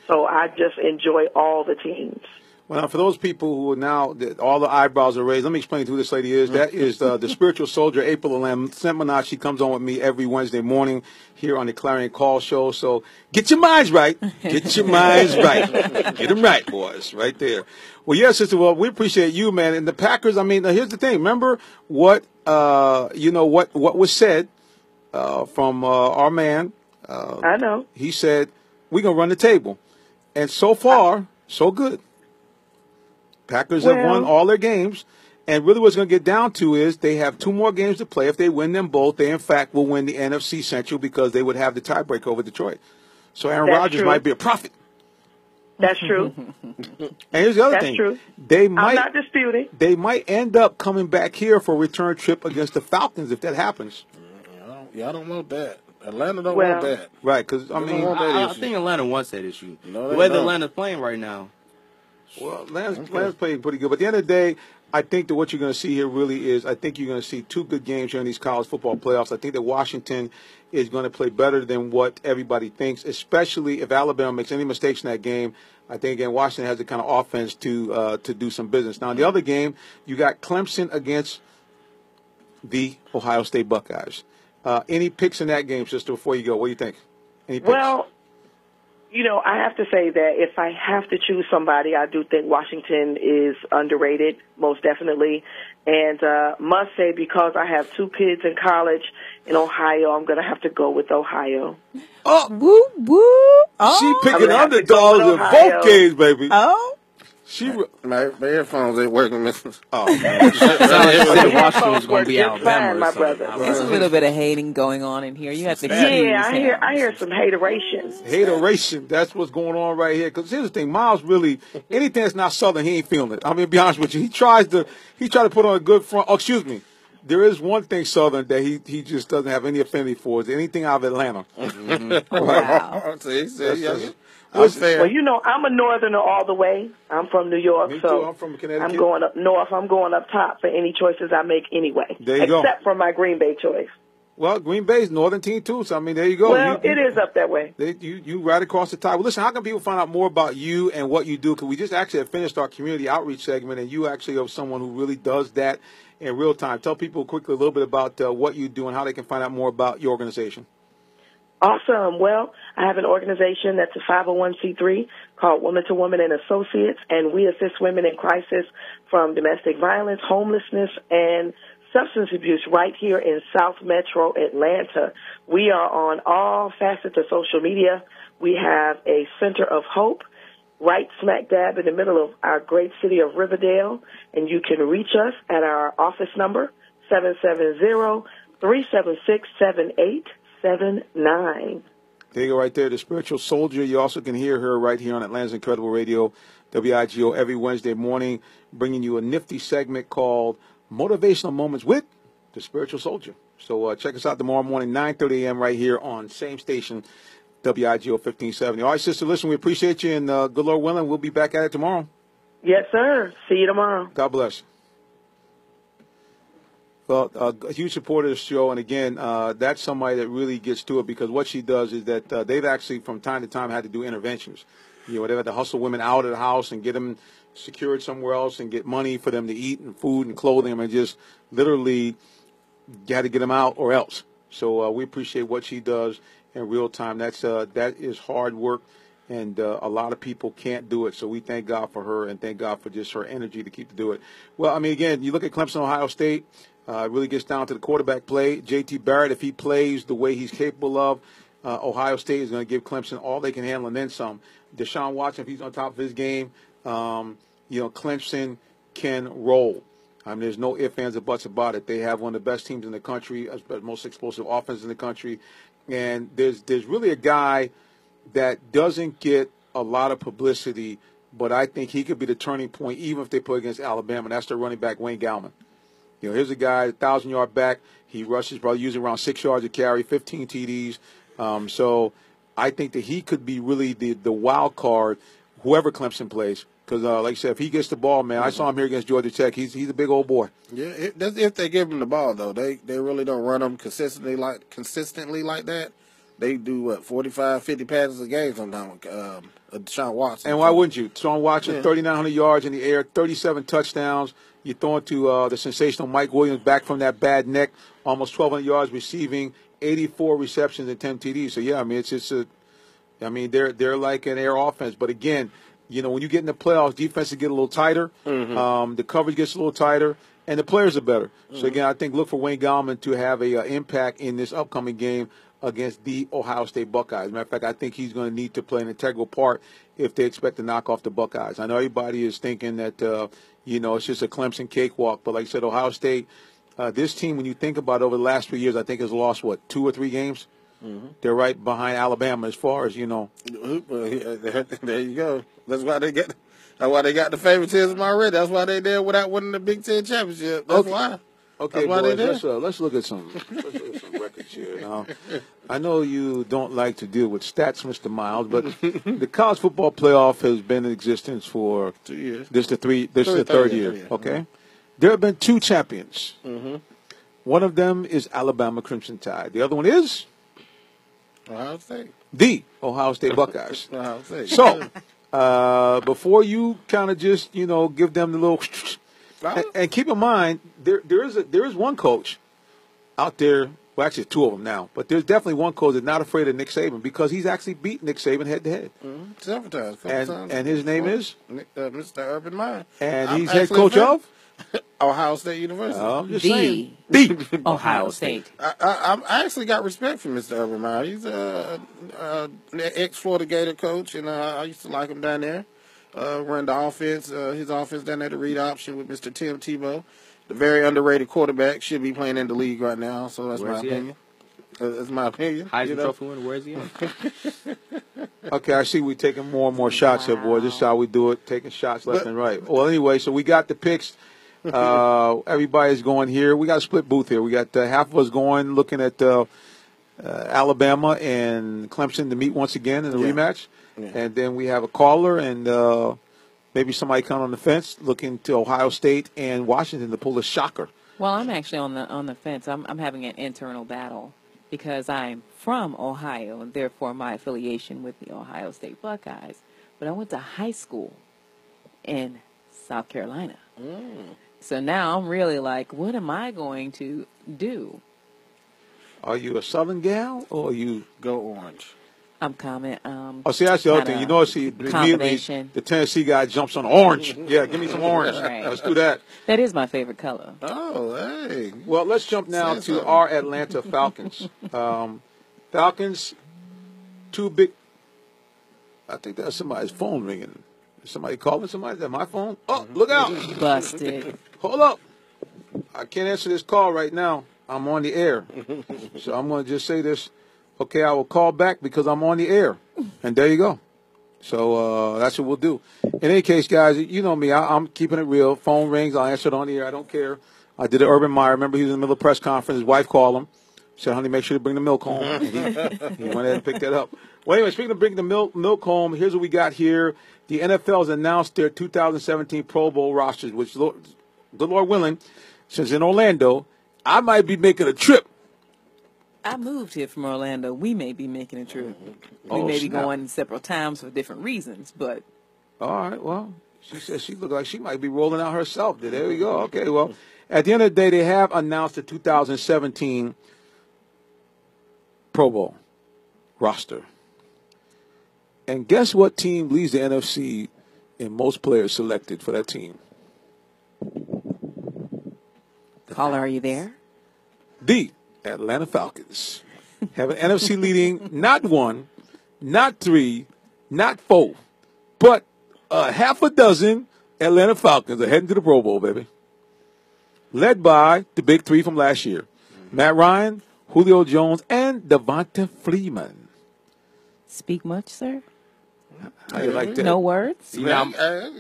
So I just enjoy all the teams. Well, now, for those people who are now, all the eyebrows are raised, let me explain who this lady is. That is the spiritual soldier, April Seminach. She comes on with me every Wednesday morning here on the Clarion Call Show. So get your minds right. Get your minds right. Get them right, boys, right there. Well, yes, sister, well, we appreciate you, man. And the Packers, I mean, here's the thing. Remember what was said from our man. I know. He said, we're going to run the table. And so far, so good. Packers have won all their games, and really what's going to get down to is they have 2 more games to play. If they win them both, they, in fact, will win the NFC Central because they would have the tiebreaker over Detroit. So Aaron Rodgers might be a prophet. That's true. And here's the other thing. That's true. I'm not disputing. They might end up coming back here for a return trip against the Falcons if that happens. I don't want that. Atlanta don't want that. Right, because, I think Atlanta wants that issue. No, the way that Atlanta's playing right now. Well, Atlanta's playing pretty good. But at the end of the day, I think that what you're going to see here really is I think you're going to see 2 good games here in these college football playoffs. I think that Washington is going to play better than what everybody thinks, especially if Alabama makes any mistakes in that game. I think, again, Washington has the kind of offense to do some business. Now, in the other game, you got Clemson against the Ohio State Buckeyes. Any picks in that game, sister, before you go? What do you think? Any picks? Well, I have to say that if I have to choose somebody, I do think Washington is underrated, most definitely. And must say, because I have 2 kids in college in Ohio, I'm going to have to go with Ohio. Oh, woo, woo. Oh. She picking underdogs in both games, baby. Oh. My earphones ain't working. Oh, man. Washington's going to be Alabama, my brother. There's a little bit of hating going on in here. You have to I hear some hateration. Hateration. That's what's going on right here. Because here's the thing, Miles really, anything that's not Southern, he ain't feeling it. I mean, to be honest with you, he tried to put on a good front. Oh, excuse me. There is one thing Southern that he just doesn't have any affinity for. Is anything out of Atlanta. Wow. Well, I'm a Northerner all the way. I'm from New York, Me so too. I'm from Connecticut. I'm going up north. I'm going up top for any choices I make anyway. There you go. Except for my Green Bay choice. Well, Green Bay's Northern team too, so I mean, there you go. Well, it is up that way. You right across the tie. Well, listen, how can people find out more about you and what you do? Because we just actually have finished our community outreach segment, and you actually are someone who really does that in real time. Tell people quickly a little bit about what you do and how they can find out more about your organization. Awesome. Well, I have an organization that's a 501c3 called Woman to Woman and Associates, and we assist women in crisis from domestic violence, homelessness, and substance abuse right here in South Metro Atlanta. We are on all facets of social media. We have a Center of Hope right smack dab in the middle of our great city of Riverdale, and you can reach us at our office number, 770-376-7879. There you go, right there, the spiritual soldier. You also can hear her right here on Atlanta's Incredible Radio, WIGO, every Wednesday morning, bringing you a nifty segment called Motivational Moments with the Spiritual Soldier. So check us out tomorrow morning, 9:30 a.m. right here on same station, WIGO 1570. All right, sister, listen, we appreciate you, and good Lord willing, we'll be back at it tomorrow. Yes, sir. See you tomorrow. God bless. Well, a huge supporter of the show, and again, that's somebody that really gets to it because what she does is that they've actually, from time to time, had to do interventions. You know, they have to hustle women out of the house and get them secured somewhere else and get money for them to eat and food and clothing. I mean, just literally got to get them out or else. So we appreciate what she does in real time. That is hard work, and a lot of people can't do it. So we thank God for her and thank God for just her energy to keep to do it. Well, I mean, again, you look at Clemson, Ohio State. It really gets down to the quarterback play. J.T. Barrett, if he plays the way he's capable of, Ohio State is going to give Clemson all they can handle and then some. Deshaun Watson, if he's on top of his game, Clemson can roll. I mean, there's no ifs, ands, or buts about it. They have one of the best teams in the country, most explosive offense in the country. And there's really a guy that doesn't get a lot of publicity, but I think he could be the turning point even if they play against Alabama. And that's their running back, Wayne Gallman. You know, here's a guy, 1,000-yard back. He rushes, probably using around 6 yards a carry, 15 TDs. So I think that he could be really the wild card, whoever Clemson plays. Because, like I said, if he gets the ball, man, I saw him here against Georgia Tech. He's a big old boy. Yeah, that's if they give him the ball, though. They really don't run him consistently like that. They do, 45, 50 passes a game sometimes with Deshaun Watson. And why wouldn't you? Deshaun Watson, 3,900 yards in the air, 37 touchdowns. You're throwing to the sensational Mike Williams back from that bad neck, almost 1,200 yards receiving, 84 receptions and 10 TDs. So, yeah, I mean, they're like an air offense. But, again, you know, when you get in the playoffs, defenses get a little tighter. Mm-hmm. The coverage gets a little tighter, and the players are better. Mm-hmm. So, again, I think look for Wayne Gallman to have a impact in this upcoming game against the Ohio State Buckeyes. As a matter of fact, I think he's going to need to play an integral part if they expect to knock off the Buckeyes. I know everybody is thinking that, it's just a Clemson cakewalk. But like I said, Ohio State, this team, when you think about it, over the last 3 years, I think has lost, 2 or 3 games? Mm-hmm. They're right behind Alabama as far as, There you go. That's why they got the favoritism already. That's why they there without winning the Big Ten championship. That's why. Okay, boys, let's look at some records here. Now, I know you don't like to deal with stats, Mr. Miles, but the college football playoff has been in existence for 2 years. This is the third year. Okay, mm-hmm. There have been 2 champions. Mm-hmm. One of them is Alabama Crimson Tide. The other one is Ohio State. The Ohio State Buckeyes. Ohio State. So, before you kind of just give them the little. And keep in mind, there is one coach out there. Well, actually, 2 of them now. But there's definitely one coach that's not afraid of Nick Saban because he's actually beat Nick Saban head to head. Several times. And his name is Mr. Urban Meyer. And he's head coach of Ohio State University. I'm just saying. The Ohio State. I actually got respect for Mr. Urban Meyer. He's an ex-Florida Gator coach, and I used to like him down there. Run the offense, his offense down there, the read option with Mr. Tim Tebow. The very underrated quarterback, should be playing in the league right now, so that's my opinion. That's my opinion. Heisman Trophy winner, where is he at? Okay, I see we're taking more and more shots here, boys. This is how we do it, taking shots left and right. Well, anyway, so we got the picks. Everybody's going here. We got a split booth here. We got half of us going, looking at Alabama and Clemson to meet once again in the rematch. Yeah. And then we have a caller and maybe somebody coming on the fence looking to Ohio State and Washington to pull a shocker. Well, I'm actually on the fence. I'm having an internal battle because I'm from Ohio and therefore my affiliation with the Ohio State Buckeyes. But I went to high school in South Carolina. So now I'm really like, what am I going to do? Are you a Southern gal or you go orange? I'm comment. See, that's the other thing. Immediately the Tennessee guy jumps on orange. Yeah, give me some orange. Right. Let's do that. That is my favorite color. Oh, hey. Well, let's jump now to our Atlanta Falcons. Falcons, 2 big. I think that's somebody's phone ringing. Is somebody calling somebody? Is that my phone? Oh, look out. Busted. Hold up. I can't answer this call right now. I'm on the air. So I'm going to just say this. Okay, I will call back because I'm on the air. And there you go. So that's what we'll do. In any case, guys, you know me. I'm keeping it real. Phone rings. I'll answer it on the air. I don't care. I did it Urban Meyer. Remember, he was in the middle of a press conference. His wife called him. Said, honey, make sure to bring the milk home. And he went ahead and picked that up. Well, anyway, speaking of bringing the milk home, here's what we got here. The NFL has announced their 2017 Pro Bowl rosters, which, good Lord willing, since in Orlando, I might be making a trip I moved here from Orlando. We may be making a trip. We Oh, may be snap. going several times for different reasons, but All right, well, she says she looked like she might be rolling out herself. There we go. Okay, well, at the end of the day, they have announced the 2017 Pro Bowl roster. And guess what team leads the NFC in most players selected for that team? caller, are you there? The Atlanta Falcons have an NFC leading not 1, not 3, not 4, but half a dozen Atlanta Falcons are heading to the Pro Bowl, baby. Led by the big three from last year. Matt Ryan, Julio Jones, and Devonta Freeman. Speak much, sir? How you like that? No words? You know,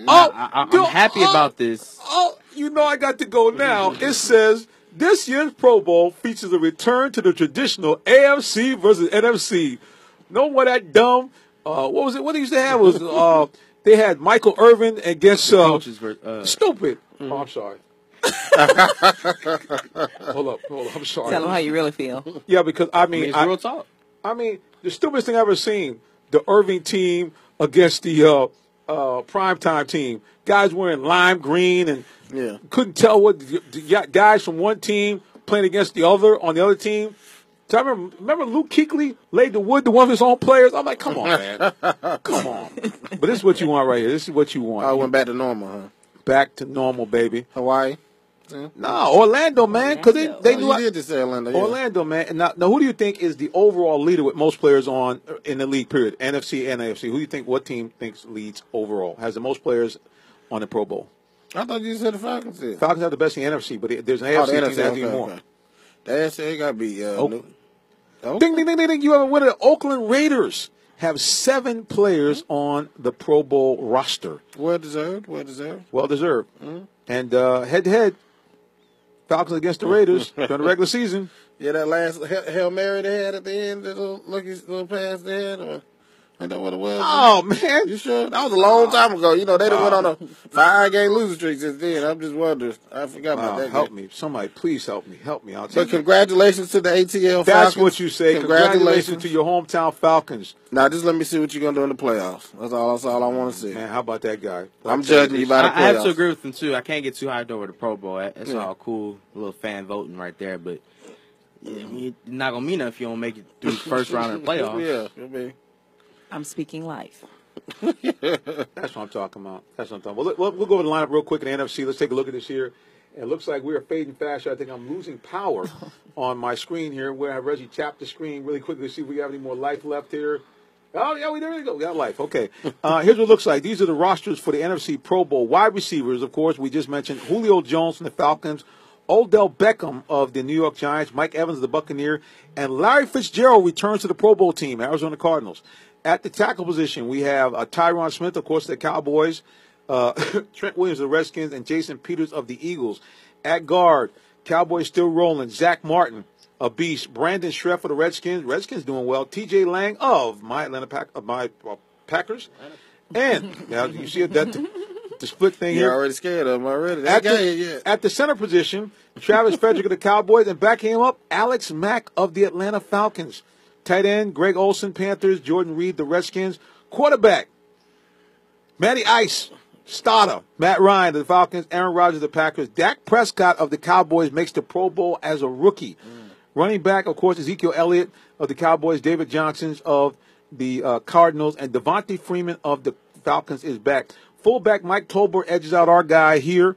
I'm dude, happy about this. Oh, you know I got to go now. It says this year's Pro Bowl features a return to the traditional AFC versus NFC. No more that dumb. What was it? What they used to have was they had Michael Irvin against Coaches stupid. Oh, I'm sorry. Hold up. I'm sorry. Tell them how you really feel. Yeah, because I mean, it's real talk. I mean, the stupidest thing I've ever seen: the Irving team against the primetime team. Guys wearing lime green and couldn't tell what the guys from one team playing against the other on the other team. So I remember Luke Kuechly laid the wood to one of his own players. I'm like, come on, man. Come on. But this is what you want right here. This is what you want. I went back to normal, huh? Back to normal, baby. Hawaii? No, Orlando, man. Because they knew you did just say Orlando. Yeah. Orlando, man. Now, who do you think is the overall leader with most players on in the league, period? NFC and AFC. Who do you think, what team thinks leads overall, has the most players on the Pro Bowl? I thought you said the Falcons did. Falcons have the best in the NFC, but there's an AFC team that has even more. Okay. The AFC got to be Ding, ding, ding, ding, ding. You haven't won it. The Oakland Raiders have 7 players on the Pro Bowl roster. Well deserved. Well deserved. And head-to-head, Falcons against the Raiders during the regular season. Yeah, that last Hail Mary they had at the end, that little pass they had, ain't that what it was? Oh, man. You sure? That was a long time ago. You know, they done went on a 5-game losing streak since then. I'm just wondering. I forgot about that. Help me. Somebody, please help me. Help me out. But congratulations to the ATL Falcons. That's what you say. Congratulations to your hometown Falcons. Now, just let me see what you're going to do in the playoffs. That's all I want to see. Man, how about that guy? I'm judging you by the playoffs. I have to agree with him, too. I can't get too hyped over the Pro Bowl. That's all cool. A little fan voting right there. But you're not going to mean nothing if you don't make it through the first round of the playoffs. Yeah, I'm speaking life. That's what I'm talking about. Well, we'll go over the lineup real quick in the NFC. Let's take a look at this here. And it looks like we are fading fast. I think I'm losing power on my screen here. Where I have Reggie tap the screen really quickly to see if we have any more life left here. Oh, yeah, there we go. We got life. Okay. Here's what it looks like. These are the rosters for the NFC Pro Bowl. Wide receivers, of course, we just mentioned Julio Jones from the Falcons, Odell Beckham of the New York Giants, Mike Evans of the Buccaneers, and Larry Fitzgerald returns to the Pro Bowl team, Arizona Cardinals. At the tackle position, we have Tyron Smith, of course, the Cowboys, Trent Williams of the Redskins, and Jason Peters of the Eagles. At guard, Cowboys still rolling. Zach Martin, a beast. Brandon Schreff of the Redskins doing well. T.J. Lang of my Packers. And now you see that the split thing here. You're already scared of him already. At the center position, Travis Frederick of the Cowboys, and backing him up, Alex Mack of the Atlanta Falcons. Tight end, Greg Olsen, Panthers, Jordan Reed, the Redskins. Quarterback, Matty Ice, starter, Matt Ryan, the Falcons, Aaron Rodgers, the Packers. Dak Prescott of the Cowboys makes the Pro Bowl as a rookie. Running back, of course, Ezekiel Elliott of the Cowboys, David Johnson of the Cardinals, and Devonta Freeman of the Falcons is back. Fullback Mike Tolbert edges out our guy here.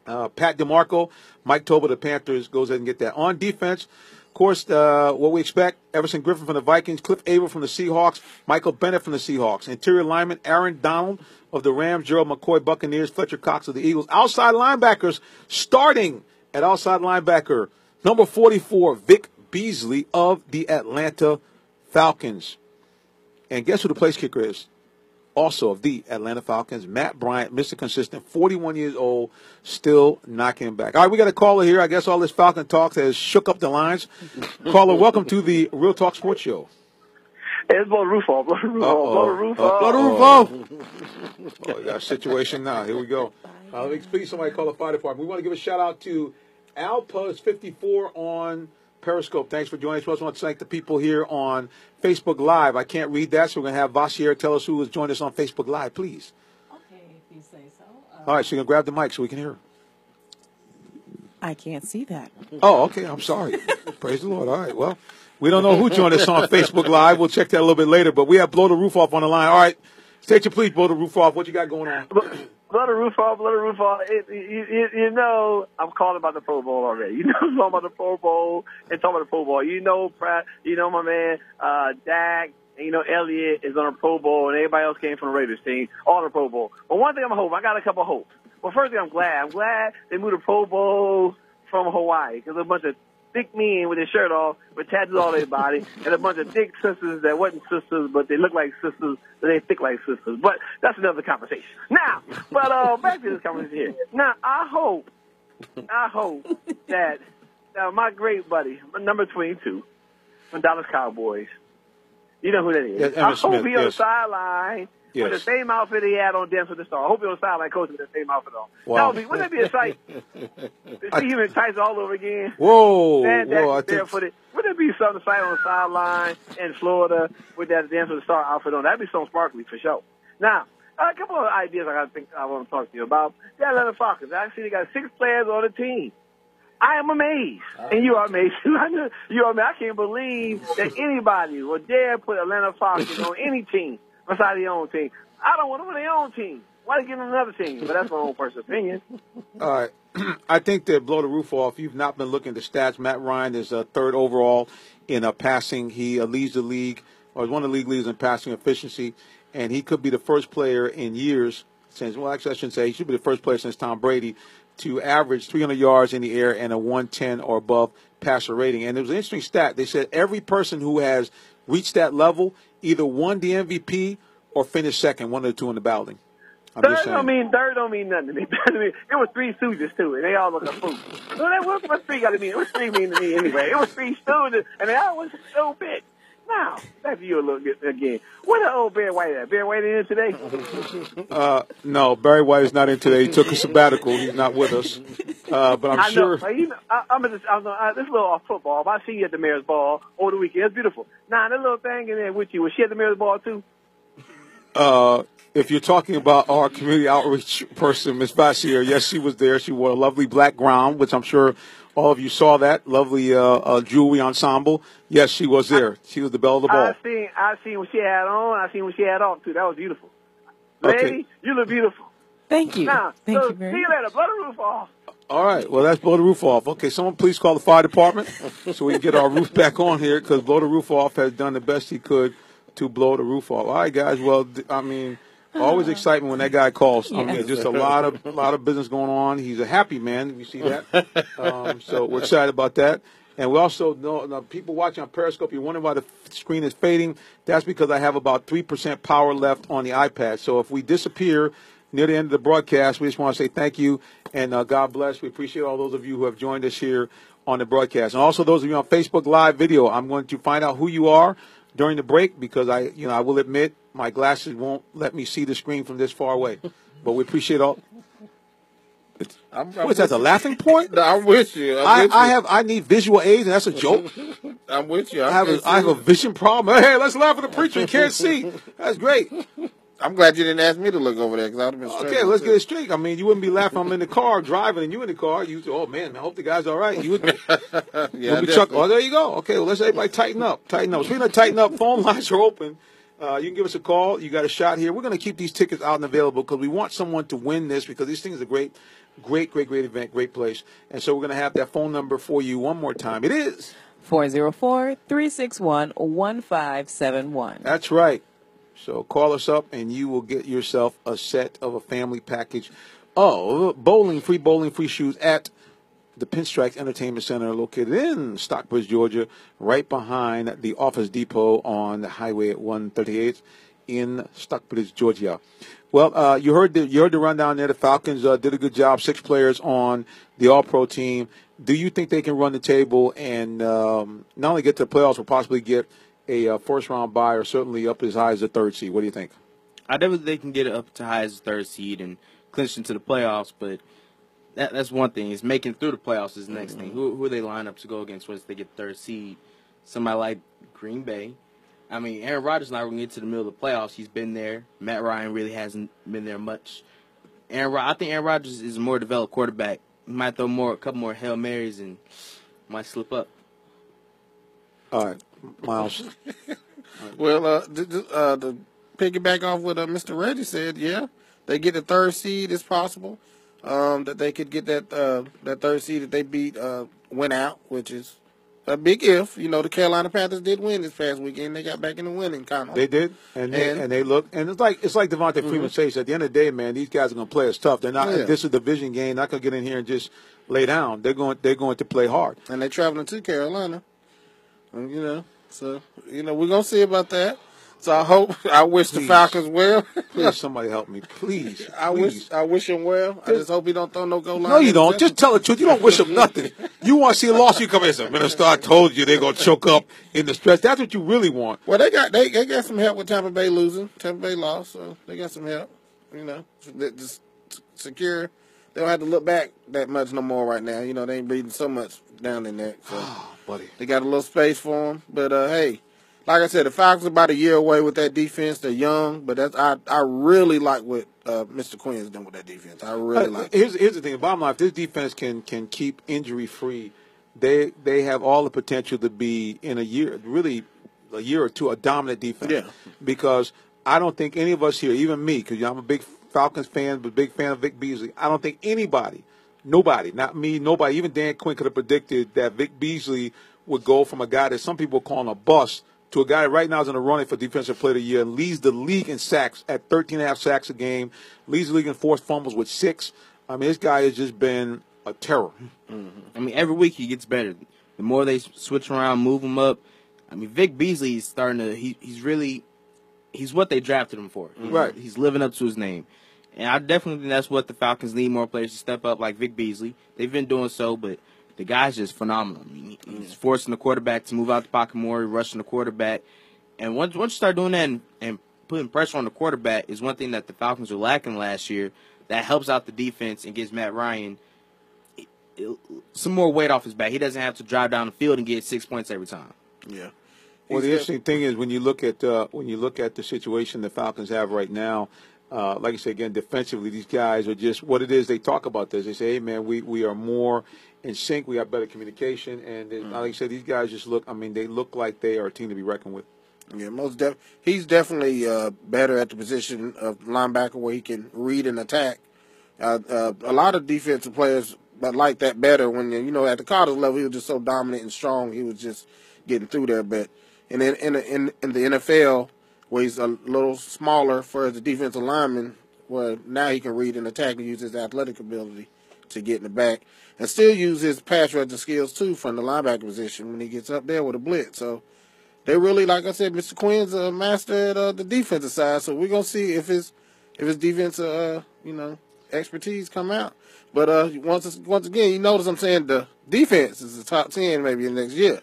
Pat DeMarco, Mike Tolbert of the Panthers goes ahead and get that. On defense, of course, what we expect, Everson Griffin from the Vikings, Cliff Averill from the Seahawks, Michael Bennett from the Seahawks. Interior lineman, Aaron Donald of the Rams, Gerald McCoy, Buccaneers, Fletcher Cox of the Eagles. Outside linebackers, starting at outside linebacker, number 44, Vic Beasley of the Atlanta Falcons. And guess who the place kicker is? Also of the Atlanta Falcons, Matt Bryant, Mr. Consistent, 41 years old, still knocking him back. All right, we got a caller here. I guess all this Falcon talk has shook up the lines. Caller, welcome to the Real Talk Sports Show. It's Blow the Roof Off. Blow the Roof Off. Blow the Roof Off. Blow the Roof Off. Oh, we got a situation now. Here we go. Please, somebody call the fire department. We want to give a shout out to Alpuz54 on Periscope. Thanks for joining us. I also want to thank the people here on Facebook Live. I can't read that, so we're going to have Vassier tell us who has joined us on Facebook Live, please. Okay, if you say so. All right, so you're going to grab the mic so we can hear her. I can't see that. Oh, okay. I'm sorry. Praise the Lord. All right. Well, we don't know who joined us on Facebook Live. We'll check that a little bit later. But we have Blow the Roof Off on the line. All right. State your please, Blow the Roof Off. What you got going on? Blow the roof off, blow the roof off. You know, I'm calling about the Pro Bowl already. You know, I'm talking about the Pro Bowl and talking about the Pro Bowl. You know, Pratt, you know, my man, Dak, and you know, Elliott is on a Pro Bowl, and everybody else came from the Raiders team, all on the Pro Bowl. But one thing I'm hoping, I got a couple of hopes. Well, first thing, I'm glad they moved the Pro Bowl from Hawaii, because a bunch of thick men with their shirt off, with tattoos all their body, and a bunch of thick sisters that wasn't sisters, but they look like sisters, but they thick like sisters. But that's another conversation. Now, back to this conversation here. Now, I hope that my great buddy, number 22, from Dallas Cowboys, you know who that is. Yes, I Emmitt hope Smith, he on the yes. sideline with the same outfit he had on Dance with the Star. I hope he on the sideline coaching with the same outfit on. Wow. Wouldn't that be a sight? To see him in tights all over again. Whoa. Man, Whoa, that's barefooted. Wouldn't it be something to sight on the sideline in Florida with that Dance with the Star outfit on? That'd be something sparkly for sure. Now, a couple of ideas I want to talk to you about. The Atlanta Falcons. Actually, they got 6 players on the team. I am amazed, and you are amazed. I can't believe that anybody would dare put Atlanta Falcons on any team besides their own team. I don't want them on their own team. Why they get on another team? But that's my own personal opinion. All right. I think that Blow the Roof Off, you've not been looking at the stats. Matt Ryan is 3rd overall in passing. He leads the league, or is one of the league leaders in passing efficiency, and he could be the first player in years since, well, actually I shouldn't say, he should be the first player since Tom Brady to average 300 yards in the air and a 110 or above passer rating. And there was an interesting stat. They said every person who has reached that level either won the MVP or finished second, one of the two in the balloting. Third don't mean nothing to me. It was 3 Stooges too, and they all look a fool. So what's 3 got to mean? What's 3 mean to me anyway? It was 3 Stooges, and they all was so big. Now, back to you a little bit again. Where the old Barry White at? Barry White in today? No, Barry White is not in today. He took a sabbatical. He's not with us. But I'm sure. This is a little off football, but I see you at the Mayor's Ball over the weekend. It's beautiful. Now, that little thing in there with you, was she at the Mayor's Ball too? If you're talking about our community outreach person, Ms. Vassier, yes, she was there. She wore a lovely black gown, which I'm sure all of you saw that. Lovely jewelry ensemble. Yes, she was there. She was the belle of the ball. I seen what she had on. I seen what she had off, too. That was beautiful. Lady, Okay. You look beautiful. Thank you. Now, Thank so you very see you much. later. Blow the roof off. All right. Well, that's Blow the Roof Off. Okay, someone please call the fire department so we can get our roof back on here, because Blow the Roof Off has done the best he could to blow the roof off. All right, guys. Well, I mean, always excitement when that guy calls. I mean, Yes. just a lot of business going on. He's a happy man. We see that. So we're excited about that. And we also know people watching on Periscope, you're wondering why the screen is fading. That's because I have about 3% power left on the iPad. So if we disappear near the end of the broadcast, we just want to say thank you and God bless. We appreciate all those of you who have joined us here on the broadcast. And also those of you on Facebook Live video, I'm going to find out who you are during the break, because I will admit my glasses won't let me see the screen from this far away. But we appreciate all. What's that, the laughing point? No, I'm with you. I need visual aids, and that's a joke. I'm with you. I have a vision problem. Hey, let's laugh at the preacher. He can't see. That's great. I'm glad you didn't ask me to look over there, because I would have been straight. Okay, let's get it straight. I mean, you wouldn't be laughing. I'm in the car driving, and you in the car. You say, "Oh man, I hope the guy's all right." You would be, be chuckling. Oh, there you go. Okay, well, let's everybody tighten up. Tighten up. Speaking of tighten up, phone lines are open. You can give us a call. You got a shot here. We're going to keep these tickets out and available because we want someone to win this, because these things are great event, great place. And so we're going to have that phone number for you one more time. It is 404-361-1571. That's right. So call us up and you will get yourself a set of a family package of free bowling, free shoes at the Pinstripes Entertainment Center, located in Stockbridge, Georgia, right behind the Office Depot on the highway at 138 in Stockbridge, Georgia. Well, you heard the rundown there. The Falcons did a good job. 6 players on the All-Pro team. Do you think they can run the table and not only get to the playoffs, but possibly get a first-round bye, or certainly up as high as the 3rd seed? What do you think? I definitely think they can get it up to high as the 3rd seed and clinch into the playoffs, but that's one thing. Is making it through the playoffs is the next thing. Who they line up to go against once they get third seed? Somebody like Green Bay. I mean, Aaron Rodgers not going to get to the middle of the playoffs. He's been there. Matt Ryan really hasn't been there much. I think Aaron Rodgers is a more developed quarterback. He might throw a couple more Hail Marys and might slip up. All right, Miles. Well, to piggyback off what Mr. Reggie said, yeah, they get the third seed. It's possible that they could get that third seed that they beat went out, which is a big if. You know, the Carolina Panthers did win this past weekend. They got back in the winning kind of. They did, and they look, and it's like Devontae Freeman says. At the end of the day, man, these guys are going to play us tough. They're not. This is a division game. Not going to get in here and just lay down. They're going to play hard. And they're traveling to Carolina. So we're gonna see about that. So I wish the Falcons well. Please, somebody help me, please. I wish him well. I just hope he don't throw no goal line. No, you don't. Just tell the truth. You don't wish him nothing. You want to see a loss, you come here and say, Minister, I told you they're gonna choke up in the stretch. That's what you really want. Well, they got some help with Tampa Bay losing. Tampa Bay lost, so they got some help. Just secure. They don't have to look back that much no more right now. They ain't breathing so much down in there. So buddy, they got a little space for them. But hey, like I said, the Falcons are about a year away with that defense. They're young, but I really like what Mr. Quinn's done with that defense. I really like it. Here's the thing. Bottom line, if this defense can keep injury free, they have all the potential to be in a year or two, a dominant defense. Yeah. Because I don't think any of us here, even me, because I'm a big Falcons fan, but big fan of Vic Beasley. I don't think nobody, not me, nobody, even Dan Quinn could have predicted that Vic Beasley would go from a guy that some people are calling a bust to a guy that right now is in the running for Defensive Player of the Year and leads the league in sacks at 13.5 sacks a game, leads the league in forced fumbles with 6. I mean, this guy has just been a terror. I mean, every week he gets better. The more they switch around, move him up. I mean, Vic Beasley is starting to, he's what they drafted him for. Right. He's living up to his name. And I definitely think that's what the Falcons need, more players to step up like Vic Beasley. They've been doing so, but the guy's just phenomenal. I mean, he's forcing the quarterback to move out the pocket more, rushing the quarterback. And once you start doing that and putting pressure on the quarterback is one thing that the Falcons were lacking last year. That helps out the defense and gives Matt Ryan some more weight off his back. He doesn't have to drive down the field and get 6 points every time. Yeah. Well, the interesting thing is when you look at the situation the Falcons have right now, like I said again, defensively, these guys are just what it is. They talk about this. They say, "Hey, man, we are more in sync. We have better communication." And like I said, these guys just look. I mean, they look like they are a team to be reckoned with. Yeah, he's definitely better at the position of linebacker where he can read and attack. A lot of defensive players like that better when at the college level he was just so dominant and strong. He was just getting through there, but in the NFL, where he's a little smaller for the defensive lineman, where now he can read and attack and use his athletic ability to get in the back and still use his pass rushing skills too from the linebacker position when he gets up there with a blitz. So they really, like I said, Mr. Quinn's a master at the defensive side. So we're gonna see if his defensive expertise come out. But once again, you notice I'm saying the defense is the top 10 maybe in the next year.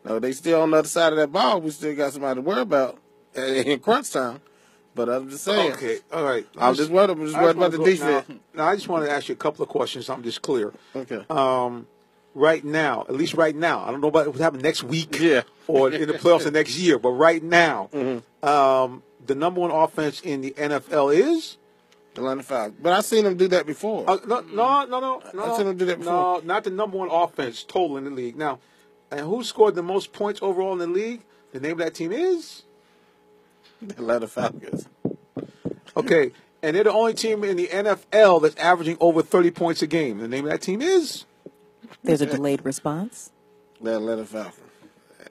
No, they still on the other side of that ball. We still got somebody to worry about in crunch time. But I'm just saying. Okay, all right. I'm just worried about the defense. Now, I just want to ask you a couple of questions. So I'm just clear. Okay. Right now, at least right now, I don't know about what's happening next week or in the playoffs the next year, but right now, the number one offense in the NFL is? Atlanta Falcons. But I've seen them do that before. No. I've seen them do that before. No, not the number one offense total in the league. Now, and who scored the most points overall in the league? The name of that team is? The Atlanta Falcons. Okay, and they're the only team in the NFL that's averaging over 30 points a game. The name of that team is? There's a delayed response. The Atlanta Falcons.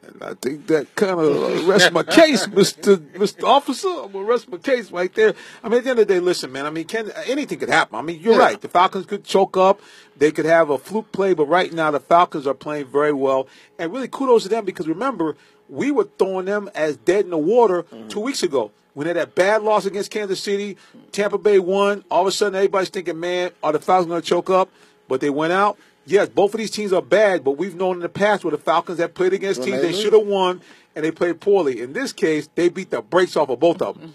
And I think that kind of rests my case, Mr. Officer. I'm going to rest my case right there. I mean, at the end of the day, listen, man, I mean, anything could happen. I mean, you're right. The Falcons could choke up. They could have a fluke play, but right now the Falcons are playing very well. And really kudos to them because, remember, we were throwing them as dead in the water 2 weeks ago. When they had that bad loss against Kansas City, Tampa Bay won. All of a sudden, everybody's thinking, man, are the Falcons going to choke up? But they went out. yes, both of these teams are bad, but we've known in the past where the Falcons have played against teams they should have won, and they played poorly. In this case, they beat the brakes off of both of them.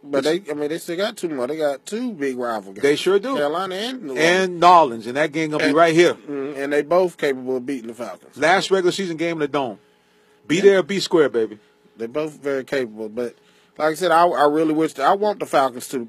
But they still got two more. They got two big rival games. They sure do. Carolina and New Orleans, and that game gonna be right here. And they both capable of beating the Falcons. Last regular season game in the Dome. Be there, be square, baby. They're both very capable, but like I said, I really wish I want the Falcons to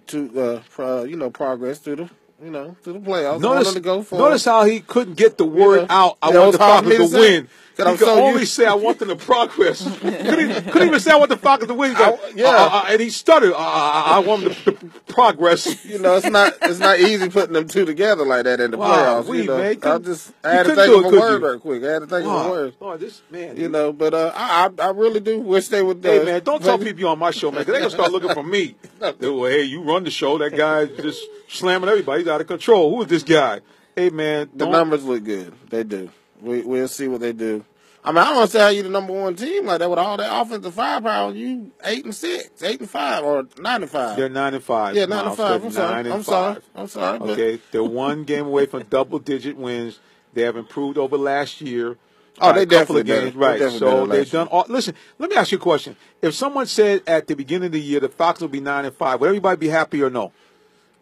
progress through the playoffs. Notice how he couldn't get the word out. I want the Falcons to win. He could only say, I want them to progress. couldn't even say, I want the Falcons to win. And he stuttered. I want them to progress. It's not easy putting them two together like that in the playoffs. I had to think of a word right quick. I had to think of a word. Oh, this man. But I really do wish they would. Hey, man, don't tell people on my show, man, because they're going to start looking for me. Hey, you run the show. That guy just slamming everybody. He's out of control. Who is this guy? Hey, man. The numbers look good. They do. We'll see what they do. I mean, I don't want to say how you the number one team like that with all that offensive firepower. You 8-6, 8-5, or 9-5. They're 9-5. Yeah, 9-5. I'm sorry. Okay, they're one game away from double-digit wins. They have improved over last year. Oh, they definitely games, right? So they've done. Listen, let me ask you a question. If someone said at the beginning of the year the Falcons will be 9-5, would everybody be happy or no?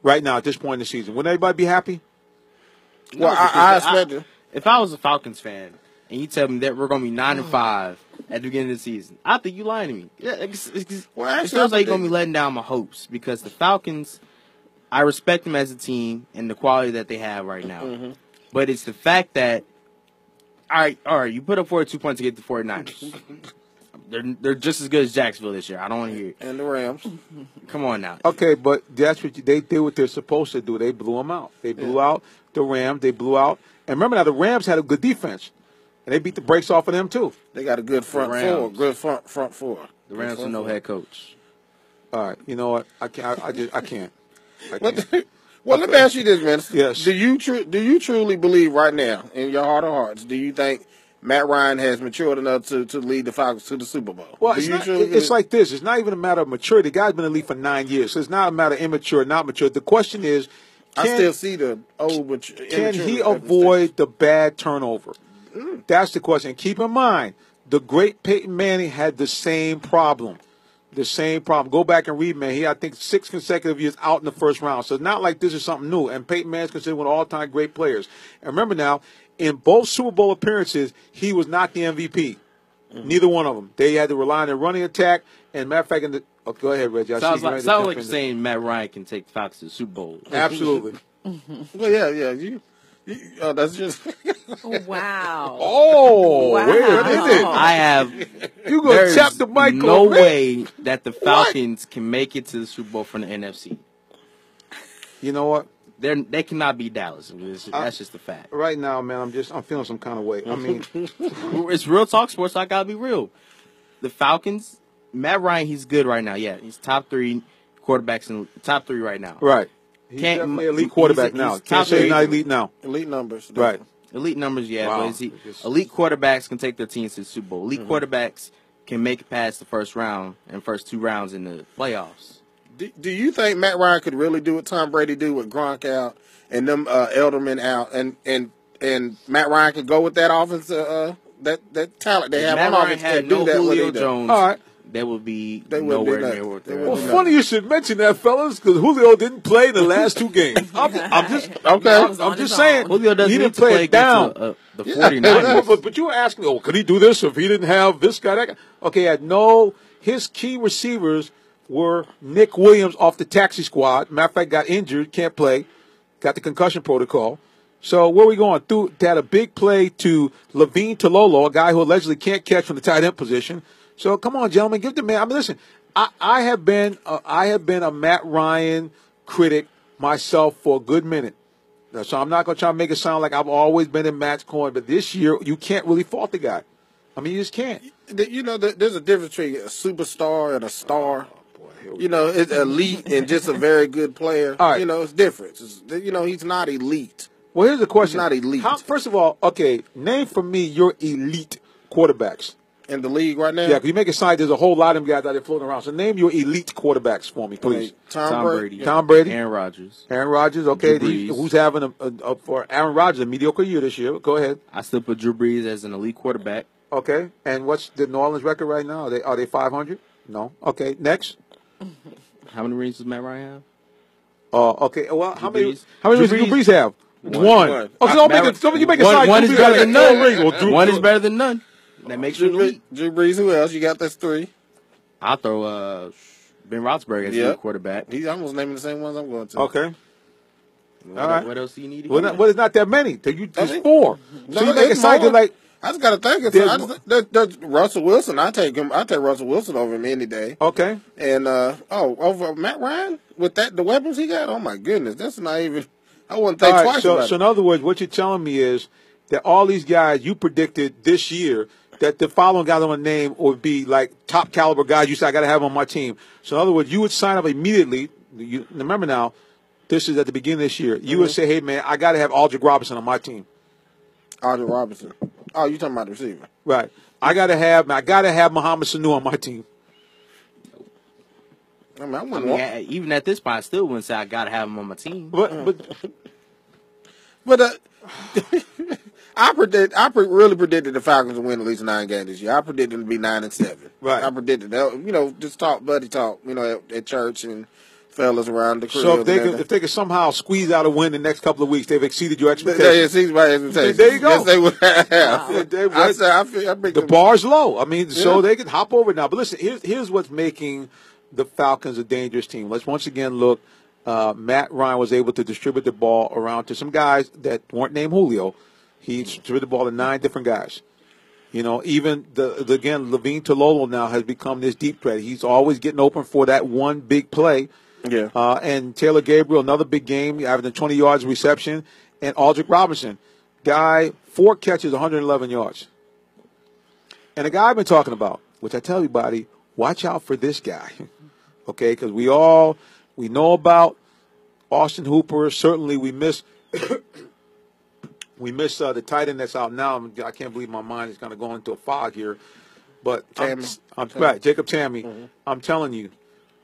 Right now, at this point in the season, would everybody be happy? Well, I expect it. If I was a Falcons fan and you tell me that we're going to be 9-5 at the beginning of the season, I think you lying to me. Yeah, it feels like you're going to be letting down my hopes because the Falcons, I respect them as a team and the quality that they have right now. Mm-hmm. But it's the fact that, all right, you put up 42 points to get the 49ers. They're just as good as Jacksonville this year. I don't want to hear it. And the Rams. Come on now. Okay, but that's what they did what they're supposed to do. They blew them out. They blew out the Rams. They blew out. And remember now, the Rams had a good defense. And they beat the brakes off of them, too. They got a good front four. Good front four. The Rams with no head coach. All right. You know what? I can't. Well, let me ask you this, man. Yes. Do you truly believe right now, in your heart of hearts, do you think Matt Ryan has matured enough to lead the Falcons to the Super Bowl? Well, it's like this. It's not even a matter of maturity. The guy's been in the league for 9 years. So it's not a matter of immature, not mature. The question is, I still see the old mature. Can he avoid the bad turnover? That's the question. Keep in mind, the great Peyton Manning had the same problem. Go back and read, man. He had, I think, 6 consecutive years out in the first round. So it's not like this is something new. And Peyton Manning's considered one of all-time great players. And remember now, in both Super Bowl appearances, he was not the MVP. Neither one of them. They had to rely on their running attack. And matter of fact, go ahead, Reggie. Sounds like you're saying Matt Ryan can take the Falcons to the Super Bowl. Absolutely. Well, yeah. That's just. Wow. Oh, wow. Where is it? I have. You gonna tap the mic? No way that the Falcons can make it to the Super Bowl from the NFC. You know what? They cannot beat Dallas. That's just a fact. Right now, man, I'm feeling some kind of way. I mean, it's Real Talk Sports. So I gotta be real. The Falcons, Matt Ryan, he's good right now. Yeah, he's top 3 quarterbacks in top 3 right now. Right. He's definitely elite quarterback now. Can't say he's not elite now. Elite numbers. Right. Elite numbers, yeah. Wow. But elite quarterbacks can take their teams to the Super Bowl. Elite quarterbacks can make it past the first round and first 2 rounds in the playoffs. Do you think Matt Ryan could really do what Tom Brady do with Gronk out and them Elderman out, and Matt Ryan could go with that offense, that talent they have on offense had do that Julio what Jones. All right. They would be nowhere near what they Well, funny you should mention that, fellas, because Julio didn't play in the last 2 games. I'm just saying. Julio doesn't he need didn't to play it down. The 49ers. But you were asking, could he do this if he didn't have this guy, that guy? Okay, his key receivers were Nick Williams off the taxi squad. Matter of fact, got injured, can't play, got the concussion protocol. So where are we going? They had a big play to Levine Tololo, a guy who allegedly can't catch from the tight end position. So come on, gentlemen, give the man. I mean, listen, I have been a Matt Ryan critic myself for a good minute. So I'm not going to try to make it sound like I've always been in Matt's corner, but this year you can't really fault the guy. I mean, you just can't. You know, there's a difference between a superstar and a star. You know, it's elite and just a very good player. All right. You know, it's different. He's not elite. Well, here's the question. He's not elite. First of all, okay, name for me your elite quarterbacks. in the league right now. Yeah, because you make it sound like there's a whole lot of them guys out there floating around. So name your elite quarterbacks for me, please. Tom Brady. Tom Brady. Aaron Rodgers. Aaron Rodgers, okay. Drew Brees. Who's having for Aaron Rodgers a mediocre year this year? Go ahead. I still put Drew Brees as an elite quarterback. Okay. And what's the New Orleans record right now? Are they 500? No. Okay. Next. How many rings does Matt Ryan have? Okay. Well, how many Brees. rings does Drew Brees have? One. Okay, don't make it sound one is like better than none. Drew One is better than none. That makes you elite. Drew Brees, who else? You got that's 3. I'll throw Ben Roethlisberger as your quarterback. He's almost naming the same ones I'm going to. Okay. All right. What else do you need? Well, it's not that many. There's 4. No, So you make it sound like I just got to think. There's Russell Wilson. I take him. I take Russell Wilson over him any day. Okay. And over Matt Ryan with the weapons he got. Oh my goodness, that's not even. I wouldn't think twice about it. So in other words, what you're telling me is that all these guys you predicted this year that the following guys I'm going to name would be like top caliber guys you said I got to have on my team. So in other words, you would sign up immediately. You remember now, this is at the beginning of this year. You would say, hey man, I got to have Aldrick Robinson on my team. Aldrick Robinson. Oh, you talking about the receiver? Right. I got to have Mohamed Sanu on my team. I mean, even at this point, I still wouldn't say I got to have him on my team. But I really predicted the Falcons to win at least 9 games this year. I predicted them to be 9-7. Right. I predicted that. Just buddy talk. At church and fellas around the crib. So if they could somehow squeeze out a win the next couple of weeks, they've exceeded your expectations. They exceeded my expectations. There you go. Yes, they would have. Wow. The bar's low. I mean, so they can hop over now. But listen, here's what's making the Falcons a dangerous team. Let's once again look. Matt Ryan was able to distribute the ball around to some guys that weren't named Julio. He distributed the ball to 9 different guys. Even again, Levine Tololo now has become this deep threat. He's always getting open for that one big play. Yeah. And Taylor Gabriel, another big game, averaging 20 yards reception. And Aldrick Robinson, guy, 4 catches, 111 yards. And the guy I've been talking about, which I tell everybody, watch out for this guy. Okay, because we know about Austin Hooper. Certainly we miss the tight end that's out now. I can't believe my mind is kind of going into a fog here. But right, Jacob Tamme. Mm-hmm. I'm telling you,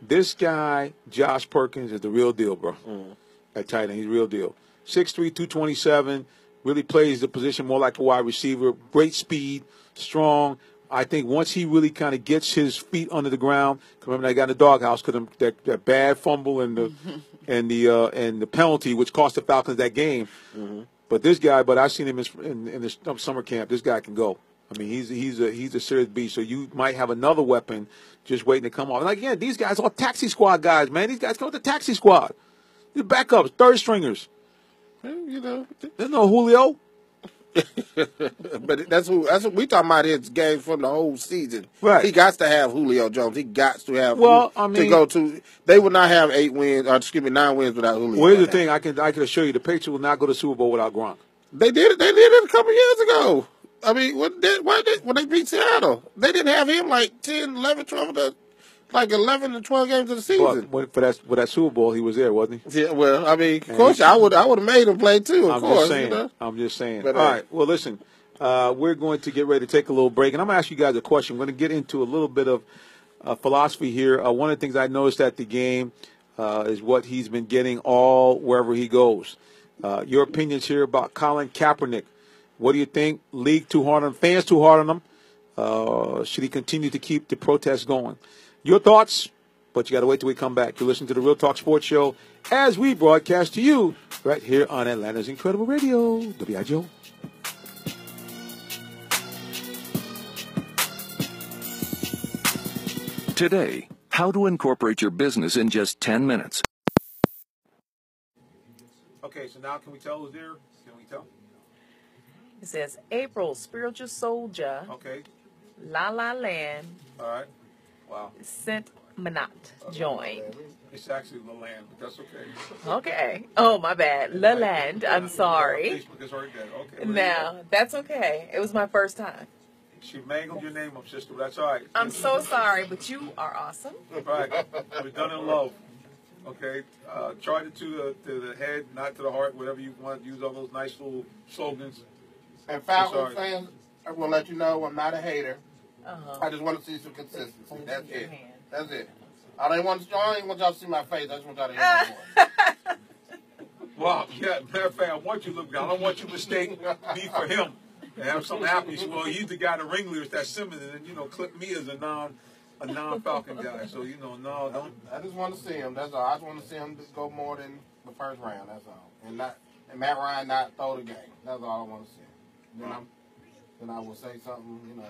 this guy, Josh Perkins, is the real deal, bro. Mm-hmm. At tight end, he's the real deal. 6'3", 227, really plays the position more like a wide receiver. Great speed, strong. I think once he really kind of gets his feet under the ground, remember they got in the doghouse because that bad fumble and the penalty, which cost the Falcons that game. Mm-hmm. But this guy, I've seen him in the summer camp. This guy can go. I mean, he's a serious beast. So you might have another weapon just waiting to come off. And again, these guys are taxi squad guys, man. These guys come with the taxi squad. These backups, third stringers. There's no Julio. But that's what we talking about. His game from the whole season. Right. He got to have Julio Jones. He got to have. to go to. They would not have 9 wins without Julio. Well, here's the thing. I can assure you, the Patriots will not go to the Super Bowl without Gronk. They did it. They did it a couple years ago. I mean, when they beat Seattle, they didn't have him like 10, 11, 12, like 11 and 12 games of the season. But for that Super Bowl, he was there, wasn't he? Yeah. Well, I mean, of course, I would have made him play too. Of course. I'm just saying. But, all right. Well, listen. We're going to get ready to take a little break, and I'm going to ask you guys a question. We're going to get into a little bit of philosophy here. One of the things I noticed at the game is what he's been getting wherever he goes. Your opinions here about Colin Kaepernick. What do you think? League too hard on him? Fans too hard on him? Should he continue to keep the protests going? Your thoughts? But you got to wait till we come back. You're listening to the Real Talk Sports Show as we broadcast to you right here on Atlanta's Incredible Radio, WIGO. Today, how to incorporate your business in just 10 minutes. Okay, so now can we tell who's there? Can we tell? It says April, Spiritual Soldier. Okay. La La Land. All right. Wow. Saint Manat joined. It's actually Laland, but that's okay. Okay. Oh, my bad. Laland. I'm sorry. Okay. No, that's okay. It was my first time. She mangled your name up, sister. That's all right. I'm so sorry, but you are awesome. Right. We're done in love. Okay. Charge it to the head, not to the heart, whatever you want. Use all those nice little slogans. And Falcons fans, I will let you know I'm not a hater. I just want to see some consistency. That's it. That's it. I don't want y'all to see my face. I just want y'all to hear my voice. Well, yeah, matter of fact, I want you to look. I don't want you to mistake me for him. And have something happen. Well, he's the guy, the ringleader, it's that Simmons, and then clip me as a non-Falcon guy. So no, don't. I just want to see him. That's all. I just want to see him just go more than the first round. That's all. And Matt Ryan not throw the game. That's all I want to see. Then I will say something.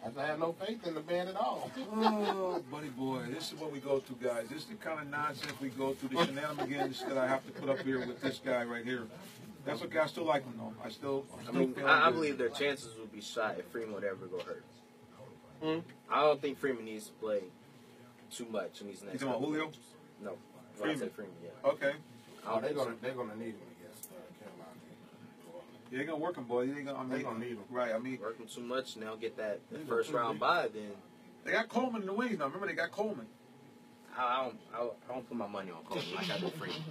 I have no faith in the band at all. Oh, buddy boy, this is what we go through, guys. This is the kind of nonsense we go through, the shenanigans that I have to put up here with this guy right here. That's okay. I still like him, though. I believe their chances would be shot if Freeman would ever go hurt. I don't think Freeman needs to play too much in these next. You talking about Julio? No, Freeman, yeah. Okay. They're gonna need him against Carolina. Yeah, they're gonna work him, boy. They're gonna need him. Right. Work him too much, and they'll get that first round bye. Then they got Coleman in the wings now. Remember, they got Coleman. I don't put my money on Coleman like I do Freeman.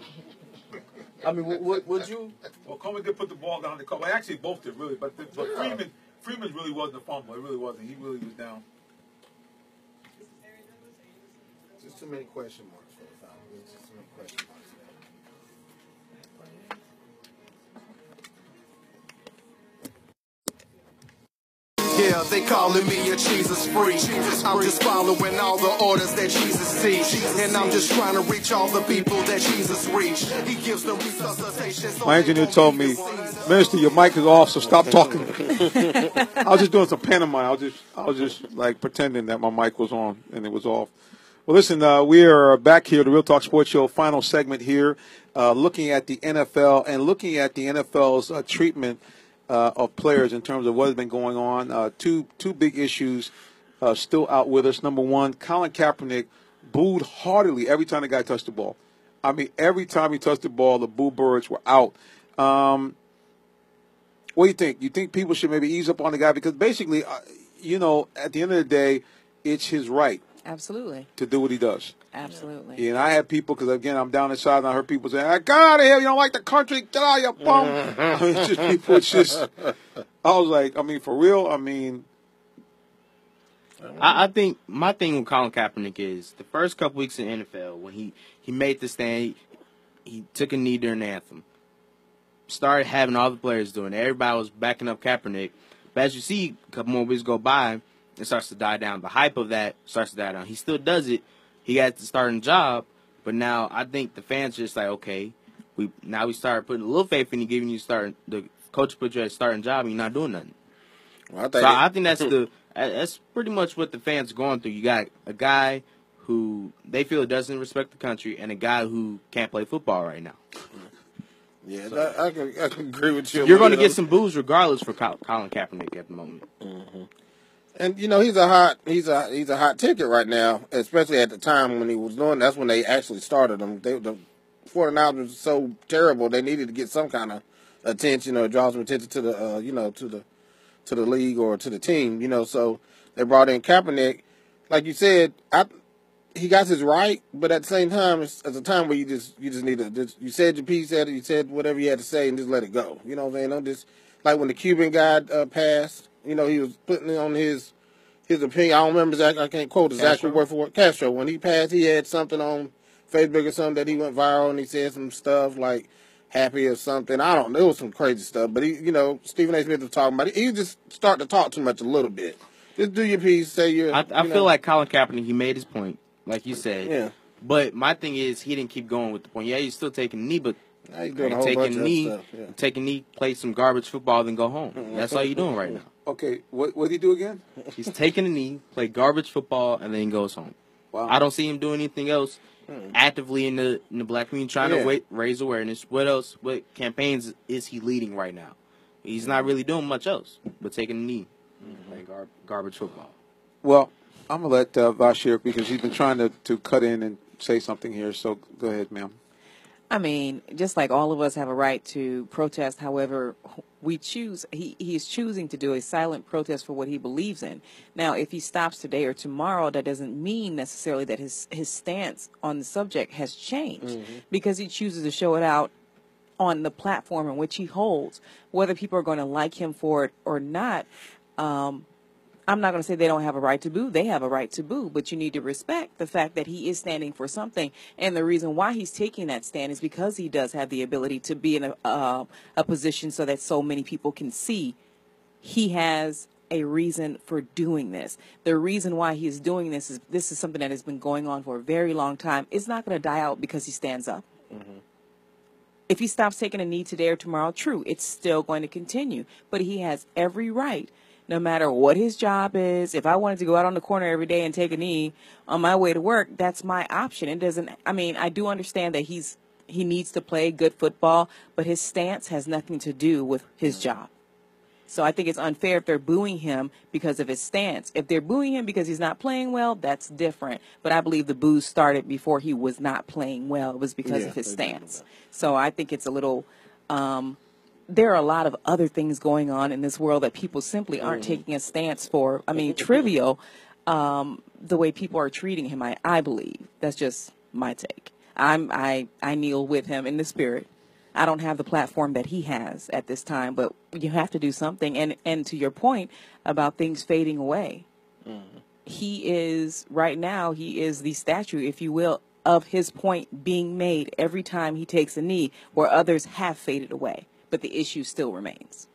I mean, would you? Well, Coleman did put the ball down the court. Well, actually, both did really, but Freeman really wasn't a fumble. It really wasn't. He really was down. Just too many question marks for the foul. Just too many question marks. Yeah, they calling me a Jesus freak. I'm just following all the orders that Jesus teach. And I'm just trying to reach all the people that Jesus reached. He gives them resuscitation. My engineer told me, Minister, your mic is off, so stop talking. I was just doing some pantomime. I was just like pretending that my mic was on and it was off. Well, listen, we are back here, the Real Talk Sports Show, final segment here, looking at the NFL and looking at the NFL's treatment of players in terms of what has been going on. Two big issues still out with us. Number one, Colin Kaepernick booed heartily every time the guy touched the ball. I mean, every time he touched the ball, the boo birds were out. What do you think? You think people should maybe ease up on the guy? Because basically, at the end of the day, it's his right. Absolutely. To do what he does. Absolutely. Yeah, and I had people, because again, I'm down inside, and I heard people say, "I got out of here, you don't like the country, get out of your bum." I mean, it's just people, I was like, for real, I think my thing with Colin Kaepernick is the first couple weeks in the NFL, when he made the stand, he took a knee during the anthem, started having all the players doing it. Everybody was backing up Kaepernick. But as you see, a couple more weeks go by, it starts to die down. The hype of that starts to die down. He still does it. He got the starting job, but now I think the fans are just like, okay, we start putting a little faith in you, giving you the coach put you at a starting job, and you're not doing nothing. Well, I think that's pretty much what the fans are going through. You got a guy who they feel doesn't respect the country, and a guy who can't play football right now. Yeah, so, I can agree with you. You're going to get some boos regardless for Colin Kaepernick at the moment. Mm-hmm. And he's a hot ticket right now, especially at the time when he was doing. That's when they actually started him. The 49ers was so terrible they needed to get some kind of attention or draw some attention to the to the league or to the team. So they brought in Kaepernick. Like you said, he got his right, but at the same time, it's a time where you just need to you said your piece, you said whatever you had to say, and just let it go. You know what I'm saying? Don't just like when the Cuban guy passed. He was putting on his opinion. I don't remember exactly. I can't quote his actual word for word. Castro. When he passed, he had something on Facebook or something that he went viral, and he said some stuff like happy or something. I don't know. It was some crazy stuff. But Stephen A. Smith was talking about it. He just started to talk too much a little bit. Just do your piece. Say your. I feel like Colin Kaepernick. He made his point, like you said. Yeah. But my thing is, he didn't keep going with the point. Yeah, he's still taking a knee, but. He's doing a whole bunch of stuff. Yeah. Take a knee, play some garbage football, then go home. That's all you're doing right now. Okay, what did he do again? He's taking a knee, play garbage football, and then he goes home. Wow. I don't see him doing anything else actively in the black community, trying to raise awareness. What else? What campaigns is he leading right now? He's not really doing much else but taking a knee, playing garbage football. Well, I'm going to let Vashir, because he's been trying to cut in and say something here, so go ahead, ma'am. Just like all of us have a right to protest, however we choose, he is choosing to do a silent protest for what he believes in. Now, if he stops today or tomorrow, that doesn't mean necessarily that his stance on the subject has changed, because he chooses to show it out on the platform in which he holds. Whether people are going to like him for it or not, I'm not going to say they don't have a right to boo. They have a right to boo, but you need to respect the fact that he is standing for something. And the reason why he's taking that stand is because he does have the ability to be in a position so that so many people can see he has a reason for doing this. The reason why he is doing this is something that has been going on for a very long time. It's not going to die out because he stands up. Mm-hmm. If he stops taking a knee today or tomorrow, true, it's still going to continue. But he has every right, no matter what his job is. If I wanted to go out on the corner every day and take a knee on my way to work, that's my option. It doesn't, I mean, I do understand that he needs to play good football, but his stance has nothing to do with his job. So I think it's unfair if they're booing him because of his stance. If they're booing him because he's not playing well, that's different. But I believe the boos started before he was not playing well. It was because of his stance. So I think it's a little, there are a lot of other things going on in this world that people simply aren't taking a stance for. I mean, trivial, the way people are treating him, I believe. That's just my take. I kneel with him in the spirit. I don't have the platform that he has at this time, but you have to do something. And to your point about things fading away, he is, right now, he is the statue, if you will, of his point being made every time he takes a knee, where others have faded away, but the issue still remains.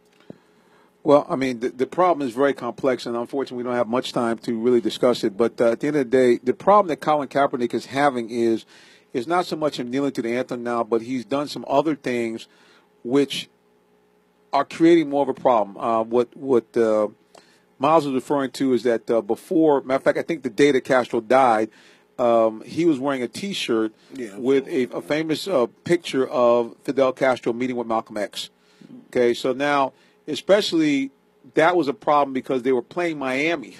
Well, I mean, the problem is very complex, and unfortunately we don't have much time to really discuss it. But at the end of the day, the problem that Colin Kaepernick is having is not so much him kneeling to the anthem now, but he's done some other things which are creating more of a problem. What Miles was referring to is that before, matter of fact, I think the day that Castro died, he was wearing a T-shirt with a famous picture of Fidel Castro meeting with Malcolm X. Okay, so now, especially, that was a problem because they were playing Miami.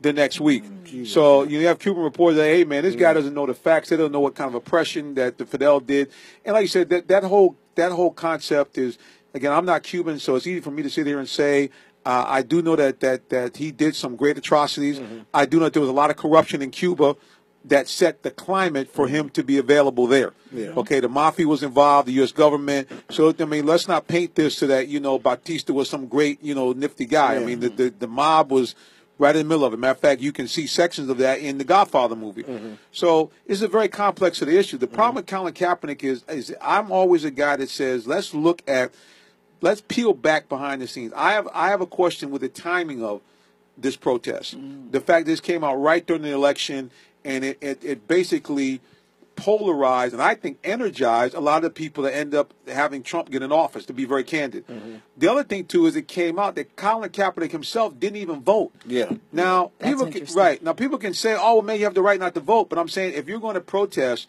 The next week. So you have Cuban reporters that, hey, man, this guy doesn't know the facts. They don't know what kind of oppression that the Fidel did. And like you said, that whole concept is, again, I'm not Cuban, so it's easy for me to sit here and say, I do know that he did some great atrocities. I do know that there was a lot of corruption in Cuba that set the climate for him to be available there. Okay, the mafia was involved, the U.S. government. So, I mean, let's not paint this so that, Batista was some great, nifty guy. I mean, the mob was right in the middle of it. Matter of fact, you can see sections of that in the Godfather movie. So it's a very complex of the issue. The problem with Colin Kaepernick is I'm always a guy that says, let's peel back behind the scenes. I have a question with the timing of this protest. The fact that this came out right during the election, and it basically polarized and I think energized a lot of the people that end up having Trump get in office, to be very candid. The other thing, too, is it came out that Colin Kaepernick himself didn't even vote. Now, people can say, oh, well, man, you have the right not to vote. But I'm saying if you're going to protest,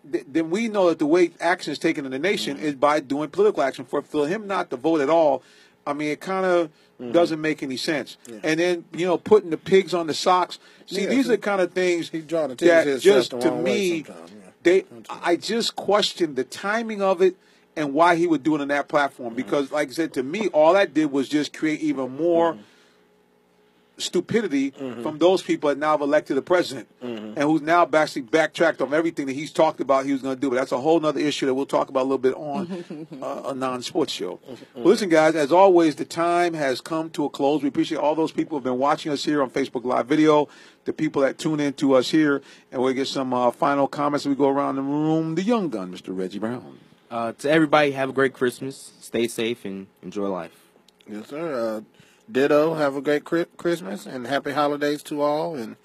then we know that the way action is taken in the nation is by doing political action. For him not to vote at all, I mean, it kind of doesn't make any sense. And then, putting the pigs on the socks. See, these are the kind of things that just, to me, I just question the timing of it and why he would do it on that platform. Because, like I said, to me, all that did was just create even more stupidity from those people that now have elected a president and who's now basically backtracked on everything that he's talked about he was going to do. But that's a whole other issue that we'll talk about a little bit on a non-sports show. Well, listen, guys, as always, the time has come to a close. We appreciate all those people who have been watching us here on Facebook Live Video, the people that tune in to us here, and we'll get some final comments as we go around the room. The young gun, Mr. Reggie Brown. To everybody, have a great Christmas. Stay safe and enjoy life. Yes, sir. Ditto, have a great Christmas and happy holidays to all. And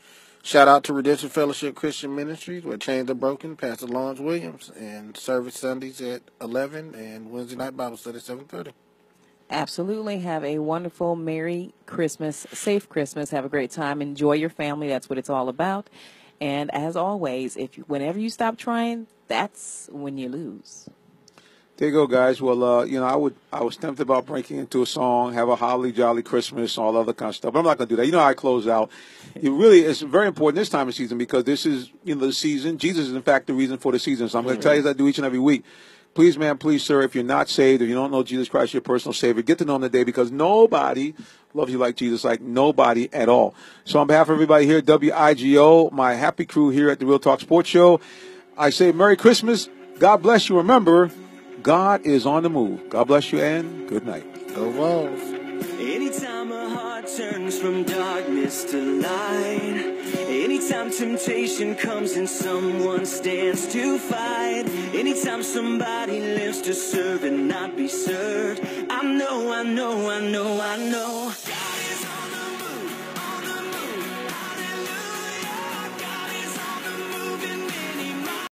shout out to Redemption Fellowship Christian Ministries, where Chains Are Broken, Pastor Lawrence Williams, and service Sundays at 11 and Wednesday night Bible study at 7:30. Absolutely. Have a wonderful, Merry Christmas, safe Christmas. Have a great time. Enjoy your family. That's what it's all about. And as always, whenever you stop trying, that's when you lose. There you go, guys. Well, I was tempted about breaking into a song, have a holly jolly Christmas, all other kind of stuff. But I'm not going to do that. You know how I close out. It's very important this time of season because this is the season. Jesus is, in fact, the reason for the season. So I'm going to tell you as I do each and every week. Please, man, please, sir, if you're not saved, if you don't know Jesus Christ, your personal Savior, get to know him today because nobody loves you like Jesus, like nobody at all. So on behalf of everybody here at WIGO, my happy crew here at the Real Talk Sports Show, I say Merry Christmas. God bless you. Remember, God is on the move. God bless you and good night. Go Vols. Anytime. Anytime a heart turns from darkness to light, anytime temptation comes and someone stands to fight, anytime somebody lives to serve and not be served, I know